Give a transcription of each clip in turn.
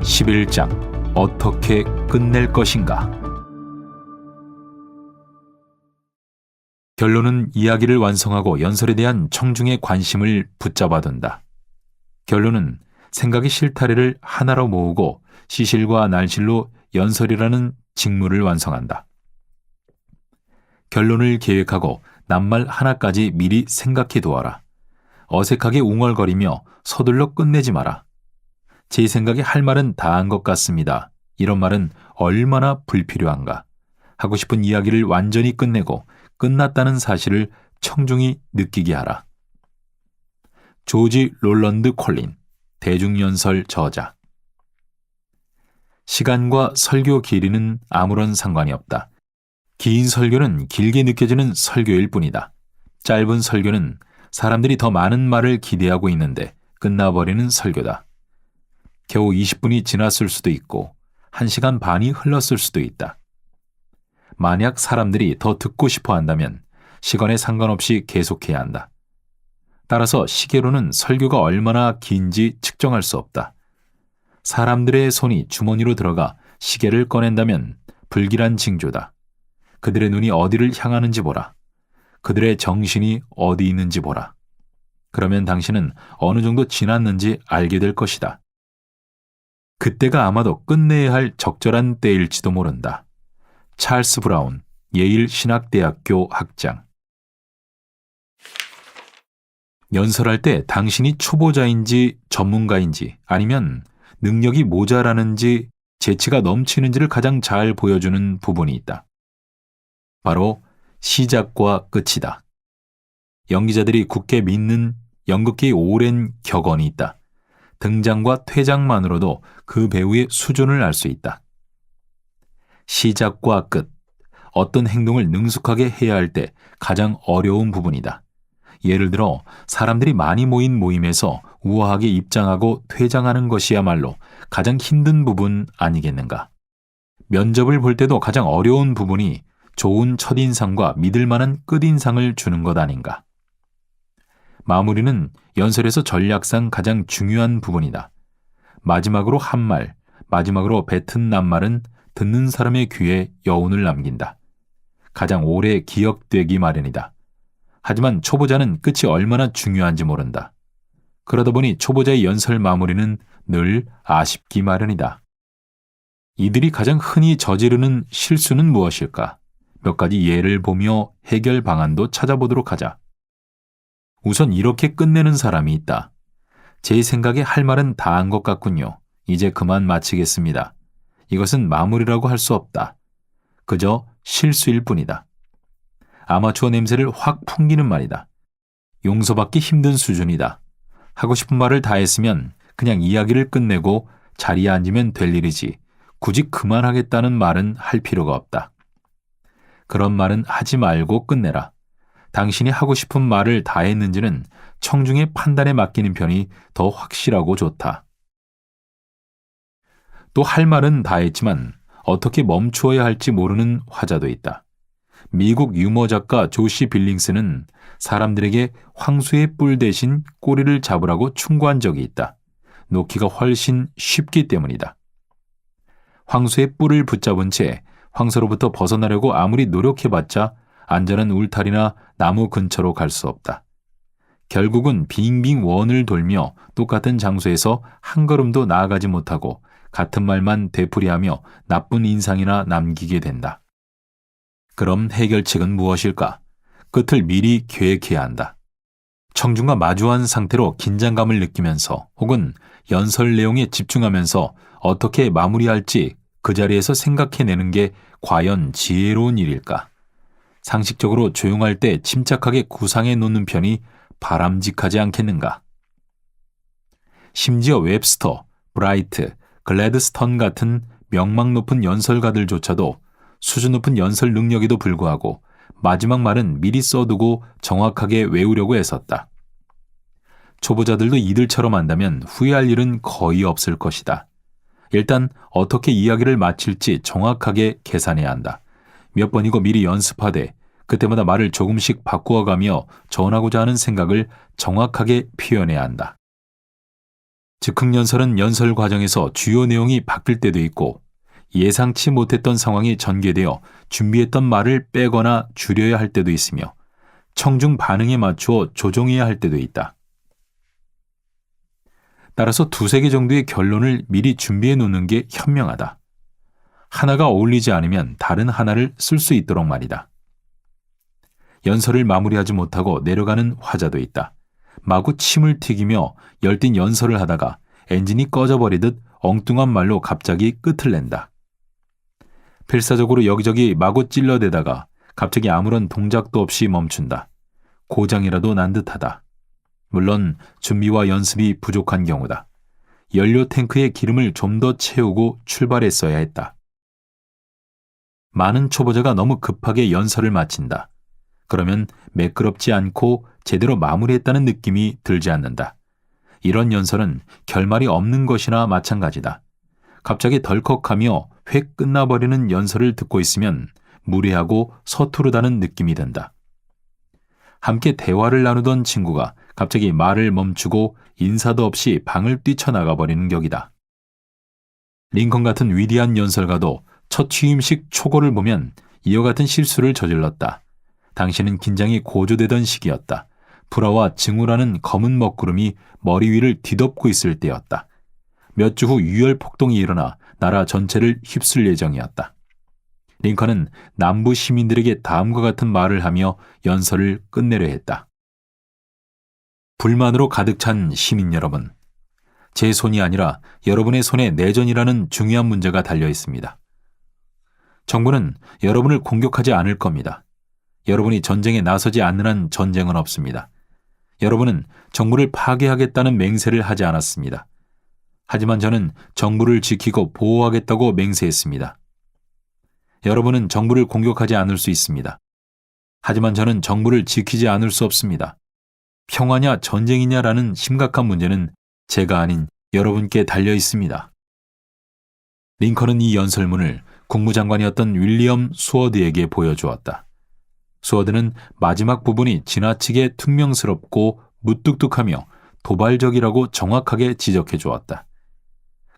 11장 어떻게 끝낼 것인가? 결론은 이야기를 완성하고 연설에 대한 청중의 관심을 붙잡아둔다. 결론은 생각의 실타래를 하나로 모으고 시실과 날실로 연설이라는 직무를 완성한다. 결론을 계획하고 낱말 하나까지 미리 생각해 두어라. 어색하게 웅얼거리며 서둘러 끝내지 마라. 제 생각에 할 말은 다 한 것 같습니다. 이런 말은 얼마나 불필요한가. 하고 싶은 이야기를 완전히 끝내고 끝났다는 사실을 청중이 느끼게 하라. 조지 롤런드 콜린, 대중연설 저자. 시간과 설교 길이는 아무런 상관이 없다. 긴 설교는 길게 느껴지는 설교일 뿐이다. 짧은 설교는 사람들이 더 많은 말을 기대하고 있는데 끝나버리는 설교다. 겨우 20분이 지났을 수도 있고 1시간 반이 흘렀을 수도 있다. 만약 사람들이 더 듣고 싶어 한다면 시간에 상관없이 계속해야 한다. 따라서 시계로는 설교가 얼마나 긴지 측정할 수 없다. 사람들의 손이 주머니로 들어가 시계를 꺼낸다면 불길한 징조다. 그들의 눈이 어디를 향하는지 보라. 그들의 정신이 어디 있는지 보라. 그러면 당신은 어느 정도 지났는지 알게 될 것이다. 그때가 아마도 끝내야 할 적절한 때일지도 모른다. 찰스 브라운, 예일 신학대학교 학장. 연설할 때 당신이 초보자인지 전문가인지 아니면 능력이 모자라는지 재치가 넘치는지를 가장 잘 보여주는 부분이 있다. 바로 시작과 끝이다. 연기자들이 굳게 믿는 연극계의 오랜 격언이 있다. 등장과 퇴장만으로도 그 배우의 수준을 알 수 있다. 시작과 끝, 어떤 행동을 능숙하게 해야 할 때 가장 어려운 부분이다. 예를 들어 사람들이 많이 모인 모임에서 우아하게 입장하고 퇴장하는 것이야말로 가장 힘든 부분 아니겠는가. 면접을 볼 때도 가장 어려운 부분이 좋은 첫인상과 믿을 만한 끝인상을 주는 것 아닌가. 마무리는 연설에서 전략상 가장 중요한 부분이다. 마지막으로 한 말, 마지막으로 뱉은 낱말은 듣는 사람의 귀에 여운을 남긴다. 가장 오래 기억되기 마련이다. 하지만 초보자는 끝이 얼마나 중요한지 모른다. 그러다 보니 초보자의 연설 마무리는 늘 아쉽기 마련이다. 이들이 가장 흔히 저지르는 실수는 무엇일까? 몇 가지 예를 보며 해결 방안도 찾아보도록 하자. 우선 이렇게 끝내는 사람이 있다. 제 생각에 할 말은 다 한 것 같군요. 이제 그만 마치겠습니다. 이것은 마무리라고 할 수 없다. 그저 실수일 뿐이다. 아마추어 냄새를 확 풍기는 말이다. 용서받기 힘든 수준이다. 하고 싶은 말을 다 했으면 그냥 이야기를 끝내고 자리에 앉으면 될 일이지 굳이 그만하겠다는 말은 할 필요가 없다. 그런 말은 하지 말고 끝내라. 당신이 하고 싶은 말을 다 했는지는 청중의 판단에 맡기는 편이 더 확실하고 좋다. 또 할 말은 다 했지만 어떻게 멈추어야 할지 모르는 화자도 있다. 미국 유머 작가 조시 빌링스는 사람들에게 황소의 뿔 대신 꼬리를 잡으라고 충고한 적이 있다. 놓기가 훨씬 쉽기 때문이다. 황소의 뿔을 붙잡은 채 황소로부터 벗어나려고 아무리 노력해봤자 안전한 울타리나 나무 근처로 갈 수 없다. 결국은 빙빙 원을 돌며 똑같은 장소에서 한 걸음도 나아가지 못하고 같은 말만 되풀이하며 나쁜 인상이나 남기게 된다. 그럼 해결책은 무엇일까? 끝을 미리 계획해야 한다. 청중과 마주한 상태로 긴장감을 느끼면서 혹은 연설 내용에 집중하면서 어떻게 마무리할지 그 자리에서 생각해내는 게 과연 지혜로운 일일까? 상식적으로 조용할 때 침착하게 구상해 놓는 편이 바람직하지 않겠는가? 심지어 웹스터, 브라이트, 글래드스턴 같은 명망 높은 연설가들조차도 수준 높은 연설 능력에도 불구하고 마지막 말은 미리 써두고 정확하게 외우려고 애썼다. 초보자들도 이들처럼 한다면 후회할 일은 거의 없을 것이다. 일단 어떻게 이야기를 마칠지 정확하게 계산해야 한다. 몇 번이고 미리 연습하되 그때마다 말을 조금씩 바꾸어가며 전하고자 하는 생각을 정확하게 표현해야 한다. 즉흥연설은 연설 과정에서 주요 내용이 바뀔 때도 있고 예상치 못했던 상황이 전개되어 준비했던 말을 빼거나 줄여야 할 때도 있으며 청중 반응에 맞추어 조정해야 할 때도 있다. 따라서 두세 개 정도의 결론을 미리 준비해 놓는 게 현명하다. 하나가 어울리지 않으면 다른 하나를 쓸 수 있도록 말이다. 연설을 마무리하지 못하고 내려가는 화자도 있다. 마구 침을 튀기며 열띤 연설을 하다가 엔진이 꺼져버리듯 엉뚱한 말로 갑자기 끝을 낸다. 필사적으로 여기저기 마구 찔러대다가 갑자기 아무런 동작도 없이 멈춘다. 고장이라도 난 듯하다. 물론 준비와 연습이 부족한 경우다. 연료 탱크에 기름을 좀 더 채우고 출발했어야 했다. 많은 초보자가 너무 급하게 연설을 마친다. 그러면 매끄럽지 않고 제대로 마무리했다는 느낌이 들지 않는다. 이런 연설은 결말이 없는 것이나 마찬가지다. 갑자기 덜컥하며 획 끝나버리는 연설을 듣고 있으면 무례하고 서투르다는 느낌이 든다. 함께 대화를 나누던 친구가 갑자기 말을 멈추고 인사도 없이 방을 뛰쳐나가버리는 격이다. 링컨 같은 위대한 연설가도 첫 취임식 초고를 보면 이와 같은 실수를 저질렀다. 당시는 긴장이 고조되던 시기였다. 불화와 증오라는 검은 먹구름이 머리 위를 뒤덮고 있을 때였다. 몇 주 후 유혈 폭동이 일어나 나라 전체를 휩쓸 예정이었다. 링컨은 남부 시민들에게 다음과 같은 말을 하며 연설을 끝내려 했다. 불만으로 가득 찬 시민 여러분, 제 손이 아니라 여러분의 손에 내전이라는 중요한 문제가 달려 있습니다. 정부는 여러분을 공격하지 않을 겁니다. 여러분이 전쟁에 나서지 않는 한 전쟁은 없습니다. 여러분은 정부를 파괴하겠다는 맹세를 하지 않았습니다. 하지만 저는 정부를 지키고 보호하겠다고 맹세했습니다. 여러분은 정부를 공격하지 않을 수 있습니다. 하지만 저는 정부를 지키지 않을 수 없습니다. 평화냐 전쟁이냐라는 심각한 문제는 제가 아닌 여러분께 달려 있습니다. 링컨은 이 연설문을 국무장관이었던 윌리엄 수어드에게 보여주었다. 수어드는 마지막 부분이 지나치게 퉁명스럽고 무뚝뚝하며 도발적이라고 정확하게 지적해 주었다.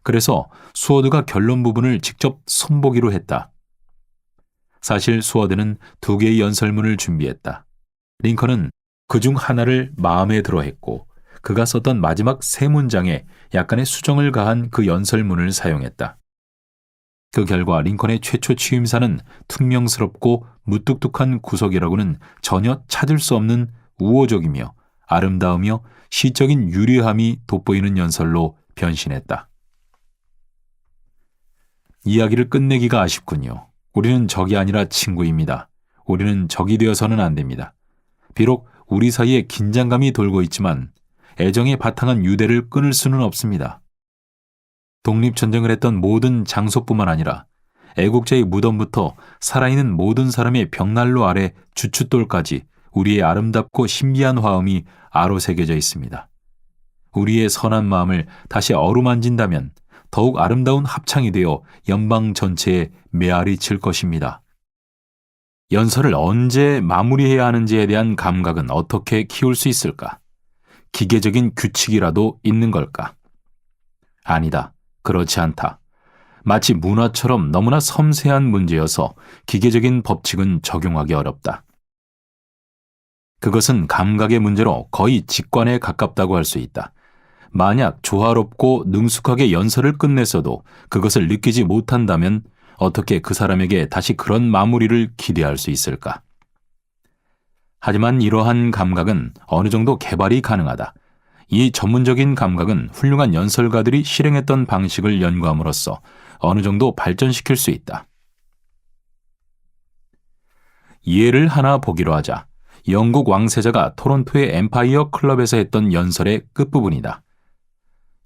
그래서 수어드가 결론 부분을 직접 손보기로 했다. 사실 수어드는 2개의 연설문을 준비했다. 링컨은 그중 하나를 마음에 들어 했고 그가 썼던 마지막 3문장에 약간의 수정을 가한 그 연설문을 사용했다. 그 결과 링컨의 최초 취임사는 퉁명스럽고 무뚝뚝한 구석이라고는 전혀 찾을 수 없는 우호적이며 아름다우며 시적인 유려함이 돋보이는 연설로 변신했다. 이야기를 끝내기가 아쉽군요. 우리는 적이 아니라 친구입니다. 우리는 적이 되어서는 안 됩니다. 비록 우리 사이에 긴장감이 돌고 있지만 애정에 바탕한 유대를 끊을 수는 없습니다. 독립전쟁을 했던 모든 장소뿐만 아니라 애국자의 무덤부터 살아있는 모든 사람의 벽난로 아래 주춧돌까지 우리의 아름답고 신비한 화음이 아로새겨져 있습니다. 우리의 선한 마음을 다시 어루만진다면 더욱 아름다운 합창이 되어 연방 전체에 메아리 칠 것입니다. 연설을 언제 마무리해야 하는지에 대한 감각은 어떻게 키울 수 있을까? 기계적인 규칙이라도 있는 걸까? 아니다. 그렇지 않다. 마치 문화처럼 너무나 섬세한 문제여서 기계적인 법칙은 적용하기 어렵다. 그것은 감각의 문제로 거의 직관에 가깝다고 할 수 있다. 만약 조화롭고 능숙하게 연설을 끝냈어도 그것을 느끼지 못한다면 어떻게 그 사람에게 다시 그런 마무리를 기대할 수 있을까? 하지만 이러한 감각은 어느 정도 개발이 가능하다. 이 전문적인 감각은 훌륭한 연설가들이 실행했던 방식을 연구함으로써 어느 정도 발전시킬 수 있다. 예를 하나 보기로 하자. 영국 왕세자가 토론토의 엠파이어 클럽에서 했던 연설의 끝부분이다.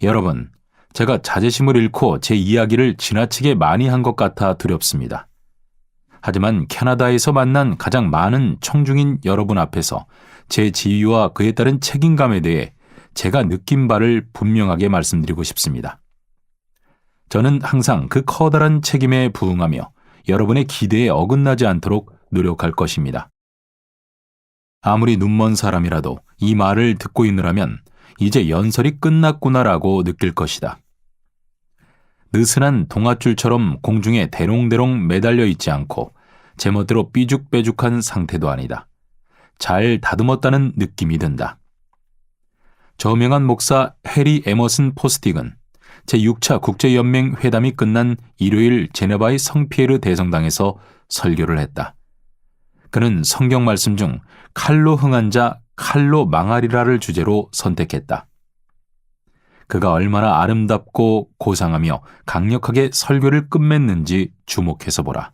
여러분, 제가 자제심을 잃고 제 이야기를 지나치게 많이 한 것 같아 두렵습니다. 하지만 캐나다에서 만난 가장 많은 청중인 여러분 앞에서 제 지위와 그에 따른 책임감에 대해 제가 느낀 바를 분명하게 말씀드리고 싶습니다. 저는 항상 그 커다란 책임에 부응하며 여러분의 기대에 어긋나지 않도록 노력할 것입니다. 아무리 눈먼 사람이라도 이 말을 듣고 있느라면 이제 연설이 끝났구나라고 느낄 것이다. 느슨한 동아줄처럼 공중에 대롱대롱 매달려 있지 않고 제멋대로 삐죽빼죽한 상태도 아니다. 잘 다듬었다는 느낌이 든다. 저명한 목사 해리 에머슨 포스틱은 제6차 국제연맹 회담이 끝난 일요일 제네바의 성피에르 대성당에서 설교를 했다. 그는 성경 말씀 중 칼로 흥한 자 칼로 망하리라를 주제로 선택했다. 그가 얼마나 아름답고 고상하며 강력하게 설교를 끝맺는지 주목해서 보라.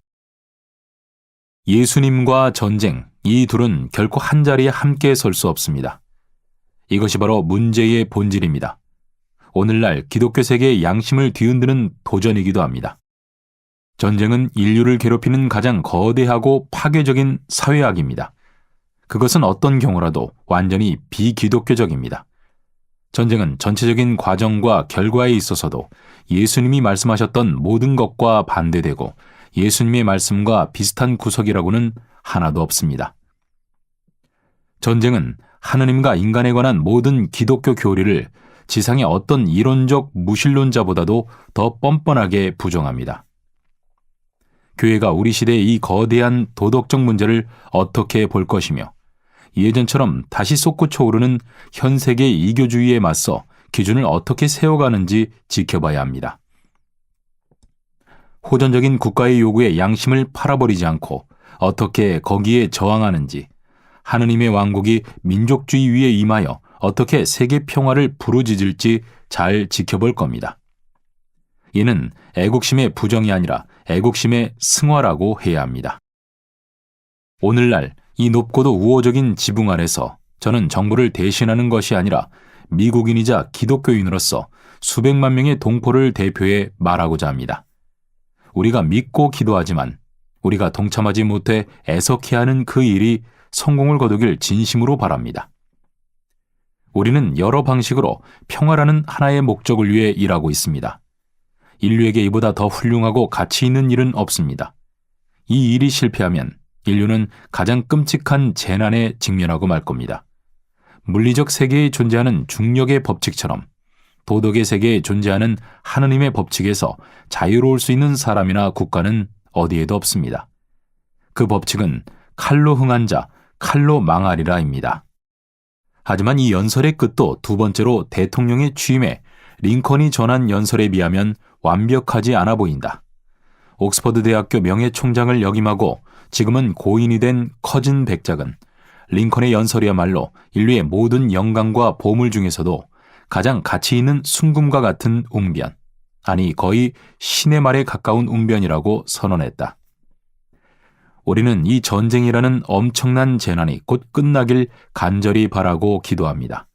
예수님과 전쟁, 이 둘은 결코 한자리에 함께 설 수 없습니다. 이것이 바로 문제의 본질입니다. 오늘날 기독교 세계의 양심을 뒤흔드는 도전이기도 합니다. 전쟁은 인류를 괴롭히는 가장 거대하고 파괴적인 사회악입니다. 그것은 어떤 경우라도 완전히 비기독교적입니다. 전쟁은 전체적인 과정과 결과에 있어서도 예수님이 말씀하셨던 모든 것과 반대되고 예수님의 말씀과 비슷한 구석이라고는 하나도 없습니다. 전쟁은 하느님과 인간에 관한 모든 기독교 교리를 지상의 어떤 이론적 무신론자보다도 더 뻔뻔하게 부정합니다. 교회가 우리 시대의 이 거대한 도덕적 문제를 어떻게 볼 것이며 예전처럼 다시 솟구쳐 오르는 현 세계 이교주의에 맞서 기준을 어떻게 세워가는지 지켜봐야 합니다. 호전적인 국가의 요구에 양심을 팔아버리지 않고 어떻게 거기에 저항하는지, 하느님의 왕국이 민족주의 위에 임하여 어떻게 세계 평화를 부르짖을지 잘 지켜볼 겁니다. 이는 애국심의 부정이 아니라 애국심의 승화라고 해야 합니다. 오늘날 이 높고도 우호적인 지붕 아래서 저는 정부를 대신하는 것이 아니라 미국인이자 기독교인으로서 수백만 명의 동포를 대표해 말하고자 합니다. 우리가 믿고 기도하지만 우리가 동참하지 못해 애석해하는 그 일이 성공을 거두길 진심으로 바랍니다. 우리는 여러 방식으로 평화라는 하나의 목적을 위해 일하고 있습니다. 인류에게 이보다 더 훌륭하고 가치 있는 일은 없습니다. 이 일이 실패하면 인류는 가장 끔찍한 재난에 직면하고 말 겁니다. 물리적 세계에 존재하는 중력의 법칙처럼 도덕의 세계에 존재하는 하느님의 법칙에서 자유로울 수 있는 사람이나 국가는 어디에도 없습니다. 그 법칙은 칼로 흥한 자, 칼로 망하리라입니다. 하지만 이 연설의 끝도 두 번째로 대통령의 취임에 링컨이 전한 연설에 비하면 완벽하지 않아 보인다. 옥스퍼드 대학교 명예총장을 역임하고 지금은 고인이 된 커진 백작은 링컨의 연설이야말로 인류의 모든 영광과 보물 중에서도 가장 가치 있는 순금과 같은 웅변, 아니 거의 신의 말에 가까운 웅변이라고 선언했다. 우리는 이 전쟁이라는 엄청난 재난이 곧 끝나길 간절히 바라고 기도합니다.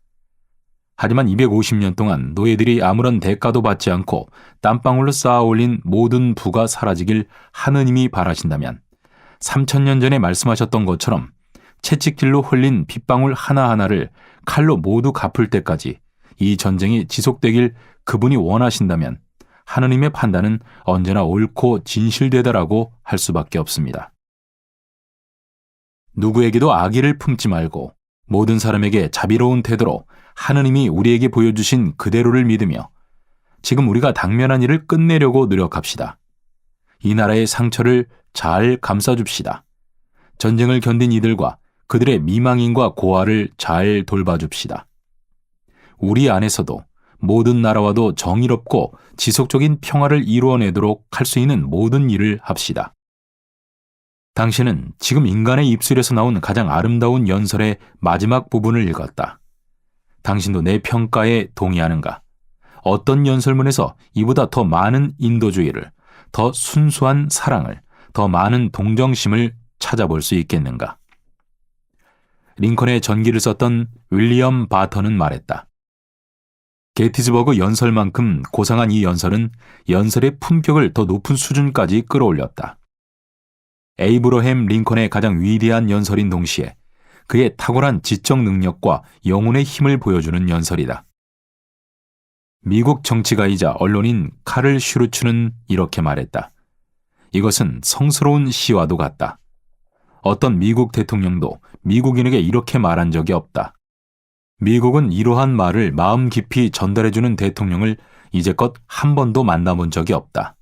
하지만 250년 동안 노예들이 아무런 대가도 받지 않고 땀방울로 쌓아 올린 모든 부가 사라지길 하느님이 바라신다면 3000년 전에 말씀하셨던 것처럼 채찍질로 흘린 핏방울 하나하나를 칼로 모두 갚을 때까지 이 전쟁이 지속되길 그분이 원하신다면 하느님의 판단은 언제나 옳고 진실되다라고 할 수밖에 없습니다. 누구에게도 악의를 품지 말고 모든 사람에게 자비로운 태도로 하느님이 우리에게 보여주신 그대로를 믿으며 지금 우리가 당면한 일을 끝내려고 노력합시다. 이 나라의 상처를 잘 감싸줍시다. 전쟁을 견딘 이들과 그들의 미망인과 고아를 잘 돌봐줍시다. 우리 안에서도 모든 나라와도 정의롭고 지속적인 평화를 이루어내도록 할 수 있는 모든 일을 합시다. 당신은 지금 인간의 입술에서 나온 가장 아름다운 연설의 마지막 부분을 읽었다. 당신도 내 평가에 동의하는가? 어떤 연설문에서 이보다 더 많은 인도주의를, 더 순수한 사랑을, 더 많은 동정심을 찾아볼 수 있겠는가? 링컨의 전기를 썼던 윌리엄 바턴은 말했다. 게티즈버그 연설만큼 고상한 이 연설은 연설의 품격을 더 높은 수준까지 끌어올렸다. 에이브러햄 링컨의 가장 위대한 연설인 동시에 그의 탁월한 지적 능력과 영혼의 힘을 보여주는 연설이다. 미국 정치가이자 언론인 카를 슈르츠는 이렇게 말했다. 이것은 성스러운 시와도 같다. 어떤 미국 대통령도 미국인에게 이렇게 말한 적이 없다. 미국은 이러한 말을 마음 깊이 전달해주는 대통령을 이제껏 한 번도 만나본 적이 없다.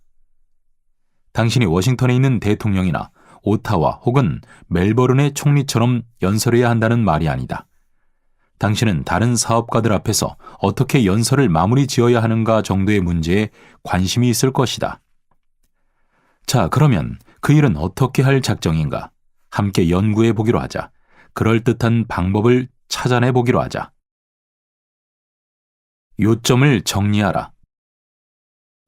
당신이 워싱턴에 있는 대통령이나 오타와 혹은 멜버른의 총리처럼 연설해야 한다는 말이 아니다. 당신은 다른 사업가들 앞에서 어떻게 연설을 마무리 지어야 하는가 정도의 문제에 관심이 있을 것이다. 자, 그러면 그 일은 어떻게 할 작정인가? 함께 연구해 보기로 하자. 그럴듯한 방법을 찾아내 보기로 하자. 요점을 정리하라.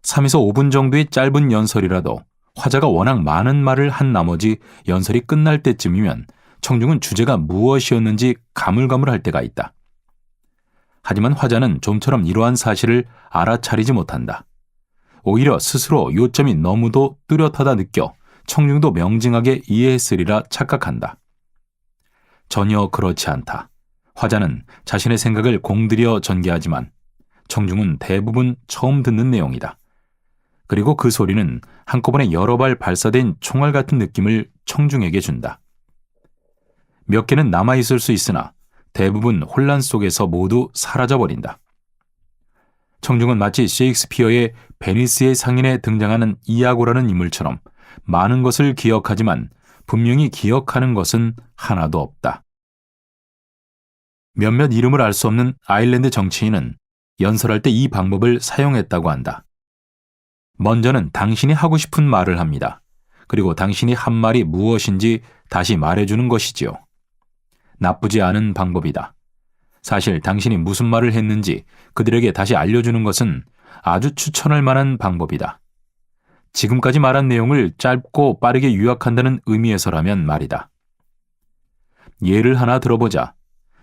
3에서 5분 정도의 짧은 연설이라도 화자가 워낙 많은 말을 한 나머지 연설이 끝날 때쯤이면 청중은 주제가 무엇이었는지 가물가물할 때가 있다. 하지만 화자는 좀처럼 이러한 사실을 알아차리지 못한다. 오히려 스스로 요점이 너무도 뚜렷하다 느껴 청중도 명징하게 이해했으리라 착각한다. 전혀 그렇지 않다. 화자는 자신의 생각을 공들여 전개하지만 청중은 대부분 처음 듣는 내용이다. 그리고 그 소리는 한꺼번에 여러 발 발사된 총알 같은 느낌을 청중에게 준다. 몇 개는 남아있을 수 있으나 대부분 혼란 속에서 모두 사라져버린다. 청중은 마치 셰익스피어의 베니스의 상인에 등장하는 이아고라는 인물처럼 많은 것을 기억하지만 분명히 기억하는 것은 하나도 없다. 몇몇 이름을 알 수 없는 아일랜드 정치인은 연설할 때 이 방법을 사용했다고 한다. 먼저는 당신이 하고 싶은 말을 합니다. 그리고 당신이 한 말이 무엇인지 다시 말해주는 것이지요. 나쁘지 않은 방법이다. 사실 당신이 무슨 말을 했는지 그들에게 다시 알려주는 것은 아주 추천할 만한 방법이다. 지금까지 말한 내용을 짧고 빠르게 요약한다는 의미에서라면 말이다. 예를 하나 들어보자.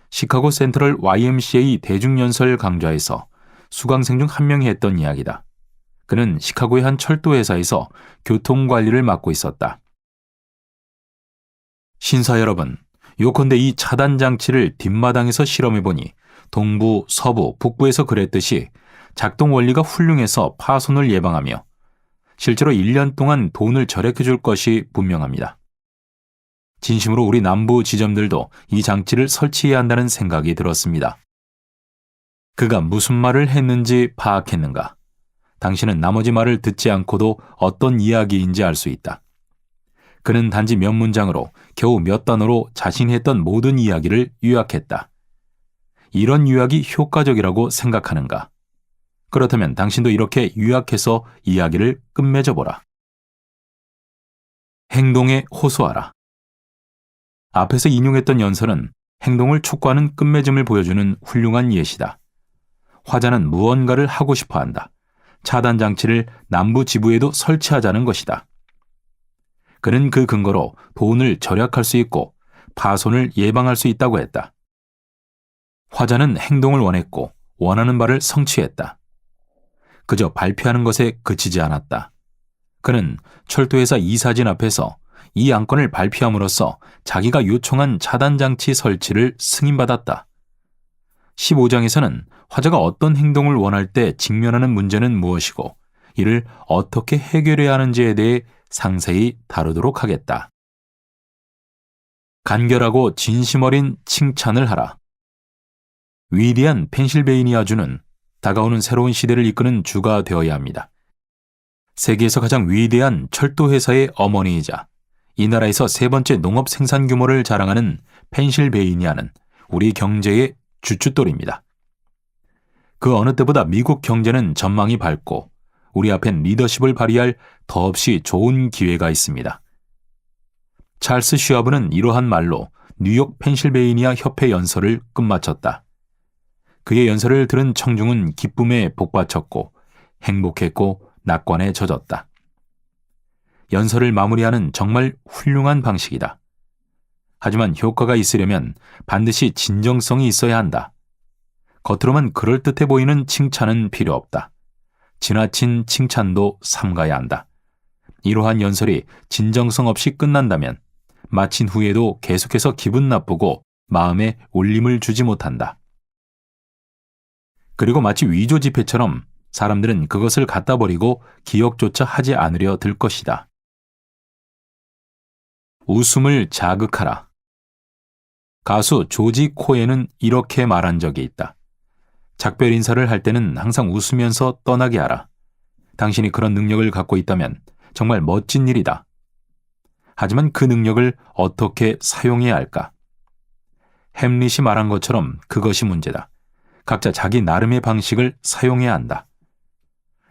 시카고 센트럴 YMCA 대중연설 강좌에서 수강생 중 한 명이 했던 이야기다. 그는 시카고의 한 철도회사에서 교통관리를 맡고 있었다. 신사 여러분, 요컨대 이 차단장치를 뒷마당에서 실험해보니 동부, 서부, 북부에서 그랬듯이 작동 원리가 훌륭해서 파손을 예방하며 실제로 1년 동안 돈을 절약해 줄 것이 분명합니다. 진심으로 우리 남부 지점들도 이 장치를 설치해야 한다는 생각이 들었습니다. 그가 무슨 말을 했는지 파악했는가? 당신은 나머지 말을 듣지 않고도 어떤 이야기인지 알 수 있다. 그는 단지 몇 문장으로 겨우 몇 단어로 자신이 했던 모든 이야기를 요약했다. 이런 요약이 효과적이라고 생각하는가? 그렇다면 당신도 이렇게 요약해서 이야기를 끝맺어 보라. 행동에 호소하라. 앞에서 인용했던 연설은 행동을 촉구하는 끝맺음을 보여주는 훌륭한 예시다. 화자는 무언가를 하고 싶어 한다. 차단장치를 남부 지부에도 설치하자는 것이다. 그는 그 근거로 돈을 절약할 수 있고 파손을 예방할 수 있다고 했다. 화자는 행동을 원했고 원하는 바를 성취했다. 그저 발표하는 것에 그치지 않았다. 그는 철도회사 이사진 앞에서 이 안건을 발표함으로써 자기가 요청한 차단장치 설치를 승인받았다. 15장에서는 화자가 어떤 행동을 원할 때 직면하는 문제는 무엇이고 이를 어떻게 해결해야 하는지에 대해 상세히 다루도록 하겠다. 간결하고 진심 어린 칭찬을 하라. 위대한 펜실베이니아주는 다가오는 새로운 시대를 이끄는 주가 되어야 합니다. 세계에서 가장 위대한 철도회사의 어머니이자 이 나라에서 세 번째 농업 생산 규모를 자랑하는 펜실베이니아는 우리 경제의 주춧돌입니다. 그 어느 때보다 미국 경제는 전망이 밝고 우리 앞엔 리더십을 발휘할 더없이 좋은 기회가 있습니다. 찰스 슈와브는 이러한 말로 뉴욕 펜실베이니아 협회 연설을 끝마쳤다. 그의 연설을 들은 청중은 기쁨에 복받쳤고 행복했고 낙관에 젖었다. 연설을 마무리하는 정말 훌륭한 방식이다. 하지만 효과가 있으려면 반드시 진정성이 있어야 한다. 겉으로만 그럴듯해 보이는 칭찬은 필요 없다. 지나친 칭찬도 삼가야 한다. 이러한 연설이 진정성 없이 끝난다면 마친 후에도 계속해서 기분 나쁘고 마음에 울림을 주지 못한다. 그리고 마치 위조 지폐처럼 사람들은 그것을 갖다 버리고 기억조차 하지 않으려 들 것이다. 웃음을 자극하라. 가수 조지 코엔은 이렇게 말한 적이 있다. 작별 인사를 할 때는 항상 웃으면서 떠나게 하라. 당신이 그런 능력을 갖고 있다면 정말 멋진 일이다. 하지만 그 능력을 어떻게 사용해야 할까? 햄릿이 말한 것처럼 그것이 문제다. 각자 자기 나름의 방식을 사용해야 한다.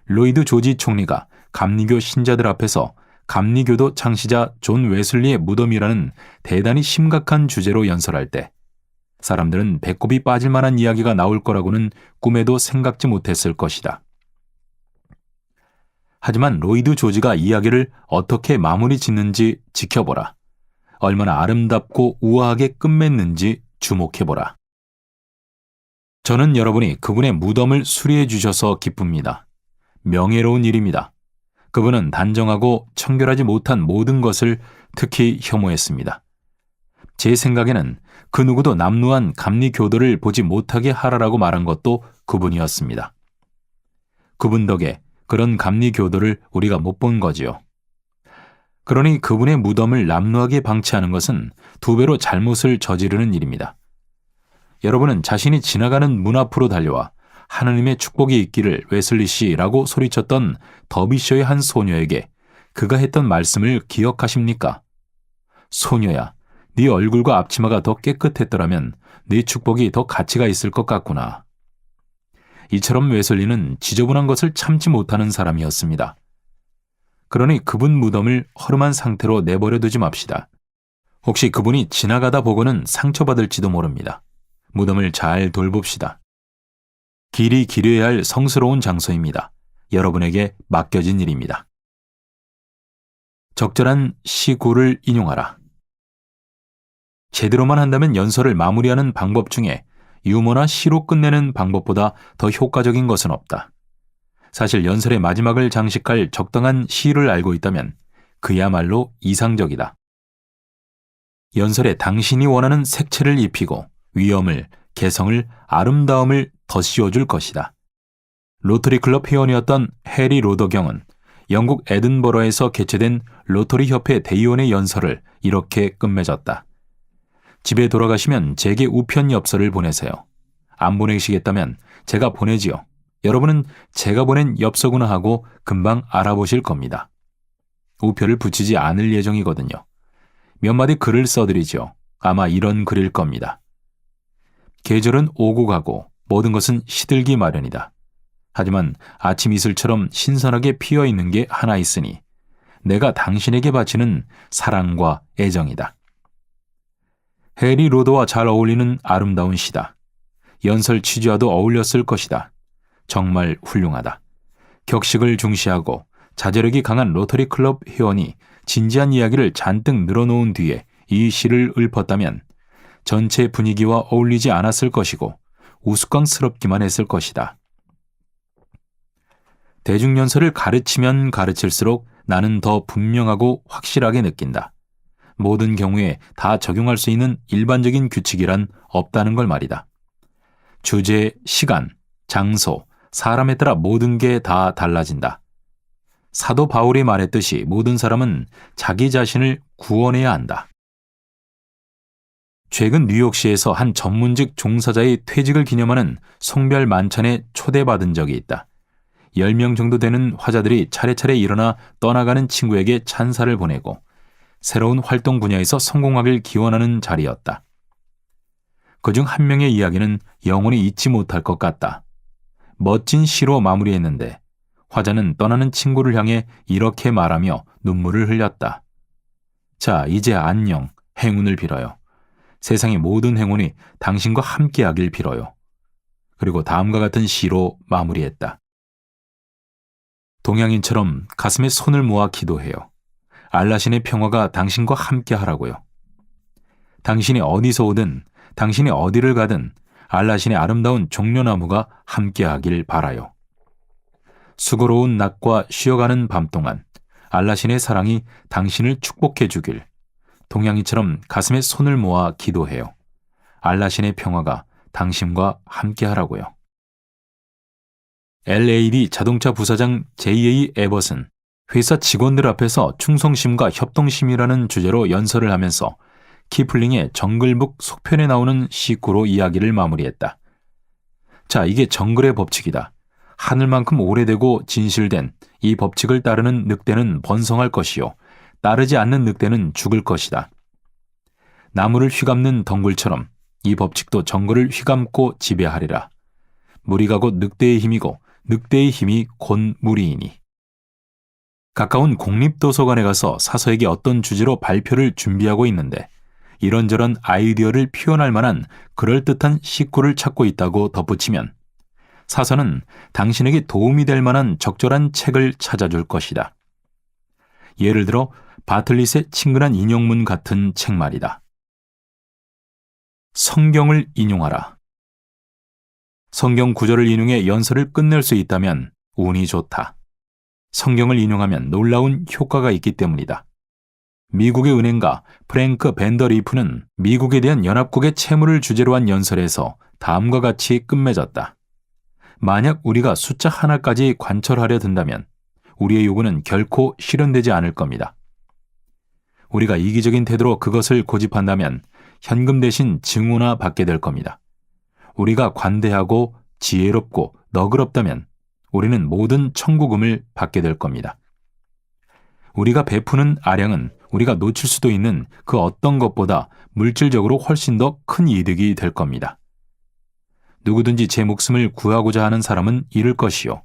로이드 조지 총리가 감리교 신자들 앞에서 감리교도 창시자 존 웨슬리의 무덤이라는 대단히 심각한 주제로 연설할 때 사람들은 배꼽이 빠질 만한 이야기가 나올 거라고는 꿈에도 생각지 못했을 것이다. 하지만 로이드 조지가 이야기를 어떻게 마무리 짓는지 지켜보라. 얼마나 아름답고 우아하게 끝맺는지 주목해보라. 저는 여러분이 그분의 무덤을 수리해 주셔서 기쁩니다. 명예로운 일입니다. 그분은 단정하고 청결하지 못한 모든 것을 특히 혐오했습니다. 제 생각에는 그 누구도 남루한 감리교도를 보지 못하게 하라라고 말한 것도 그분이었습니다. 그분 덕에 그런 감리교도를 우리가 못 본 거지요. 그러니 그분의 무덤을 남루하게 방치하는 것은 2배로 잘못을 저지르는 일입니다. 여러분은 자신이 지나가는 문 앞으로 달려와 하느님의 축복이 있기를 웨슬리 씨라고 소리쳤던 더비셔의 한 소녀에게 그가 했던 말씀을 기억하십니까? 소녀야, 네 얼굴과 앞치마가 더 깨끗했더라면 네 축복이 더 가치가 있을 것 같구나. 이처럼 웨슬리는 지저분한 것을 참지 못하는 사람이었습니다. 그러니 그분 무덤을 허름한 상태로 내버려 두지 맙시다. 혹시 그분이 지나가다 보고는 상처받을지도 모릅니다. 무덤을 잘 돌봅시다. 길이 기려야 할 성스러운 장소입니다. 여러분에게 맡겨진 일입니다. 적절한 시구를 인용하라. 제대로만 한다면 연설을 마무리하는 방법 중에 유머나 시로 끝내는 방법보다 더 효과적인 것은 없다. 사실 연설의 마지막을 장식할 적당한 시를 알고 있다면 그야말로 이상적이다. 연설에 당신이 원하는 색채를 입히고 위엄을, 개성을, 아름다움을 더 씌워줄 것이다. 로터리 클럽 회원이었던 해리 로더경은 영국 에든버러에서 개최된 로터리 협회 대의원의 연설을 이렇게 끝맺었다. 집에 돌아가시면 제게 우편 엽서를 보내세요. 안 보내시겠다면 제가 보내지요. 여러분은 제가 보낸 엽서구나 하고 금방 알아보실 겁니다. 우표를 붙이지 않을 예정이거든요. 몇 마디 글을 써드리죠. 아마 이런 글일 겁니다. 계절은 오고 가고 모든 것은 시들기 마련이다. 하지만 아침 이슬처럼 신선하게 피어있는 게 하나 있으니 내가 당신에게 바치는 사랑과 애정이다. 해리 로더와 잘 어울리는 아름다운 시다. 연설 취지와도 어울렸을 것이다. 정말 훌륭하다. 격식을 중시하고 자제력이 강한 로터리 클럽 회원이 진지한 이야기를 잔뜩 늘어놓은 뒤에 이 시를 읊었다면 전체 분위기와 어울리지 않았을 것이고 우스꽝스럽기만 했을 것이다. 대중연설을 가르치면 가르칠수록 나는 더 분명하고 확실하게 느낀다. 모든 경우에 다 적용할 수 있는 일반적인 규칙이란 없다는 걸 말이다. 주제, 시간, 장소, 사람에 따라 모든 게 다 달라진다. 사도 바울이 말했듯이 모든 사람은 자기 자신을 구원해야 한다. 최근 뉴욕시에서 한 전문직 종사자의 퇴직을 기념하는 송별 만찬에 초대받은 적이 있다. 10명 정도 되는 화자들이 차례차례 일어나 떠나가는 친구에게 찬사를 보내고 새로운 활동 분야에서 성공하길 기원하는 자리였다. 그중 한 명의 이야기는 영원히 잊지 못할 것 같다. 멋진 시로 마무리했는데 화자는 떠나는 친구를 향해 이렇게 말하며 눈물을 흘렸다. 자, 이제 안녕, 행운을 빌어요. 세상의 모든 행운이 당신과 함께하길 빌어요. 그리고 다음과 같은 시로 마무리했다. 동양인처럼 가슴에 손을 모아 기도해요. 알라신의 평화가 당신과 함께하라고요. 당신이 어디서 오든 당신이 어디를 가든 알라신의 아름다운 종려나무가 함께하길 바라요. 수고로운 낮과 쉬어가는 밤 동안 알라신의 사랑이 당신을 축복해 주길 동양인처럼 가슴에 손을 모아 기도해요. 알라신의 평화가 당신과 함께하라고요. LAD 자동차 부사장 J.A. 에버슨 회사 직원들 앞에서 충성심과 협동심이라는 주제로 연설을 하면서 키플링의 정글북 속편에 나오는 시구로 이야기를 마무리했다. 자, 이게 정글의 법칙이다. 하늘만큼 오래되고 진실된 이 법칙을 따르는 늑대는 번성할 것이요, 따르지 않는 늑대는 죽을 것이다. 나무를 휘감는 덩굴처럼 이 법칙도 정글을 휘감고 지배하리라. 무리가 곧 늑대의 힘이고 늑대의 힘이 곧 무리이니. 가까운 공립도서관에 가서 사서에게 어떤 주제로 발표를 준비하고 있는데 이런저런 아이디어를 표현할 만한 그럴듯한 식구를 찾고 있다고 덧붙이면 사서는 당신에게 도움이 될 만한 적절한 책을 찾아줄 것이다. 예를 들어 바틀릿의 친근한 인용문 같은 책 말이다. 성경을 인용하라. 성경 구절을 인용해 연설을 끝낼 수 있다면 운이 좋다. 성경을 인용하면 놀라운 효과가 있기 때문이다. 미국의 은행가 프랭크 밴더리프는 미국에 대한 연합국의 채무를 주제로 한 연설에서 다음과 같이 끝맺었다. 만약 우리가 숫자 하나까지 관철하려 든다면 우리의 요구는 결코 실현되지 않을 겁니다. 우리가 이기적인 태도로 그것을 고집한다면 현금 대신 증오나 받게 될 겁니다. 우리가 관대하고 지혜롭고 너그럽다면 우리는 모든 청구금을 받게 될 겁니다. 우리가 베푸는 아량은 우리가 놓칠 수도 있는 그 어떤 것보다 물질적으로 훨씬 더 큰 이득이 될 겁니다. 누구든지 제 목숨을 구하고자 하는 사람은 잃을 것이요,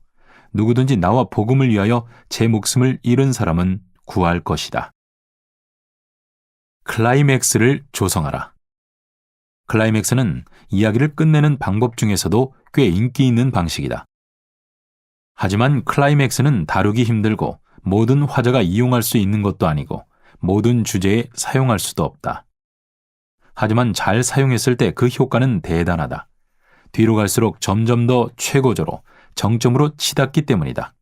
누구든지 나와 복음을 위하여 제 목숨을 잃은 사람은 구할 것이다. 클라이맥스를 조성하라. 클라이맥스는 이야기를 끝내는 방법 중에서도 꽤 인기 있는 방식이다. 하지만 클라이맥스는 다루기 힘들고 모든 화자가 이용할 수 있는 것도 아니고 모든 주제에 사용할 수도 없다. 하지만 잘 사용했을 때 그 효과는 대단하다. 뒤로 갈수록 점점 더 최고조로 정점으로 치닫기 때문이다.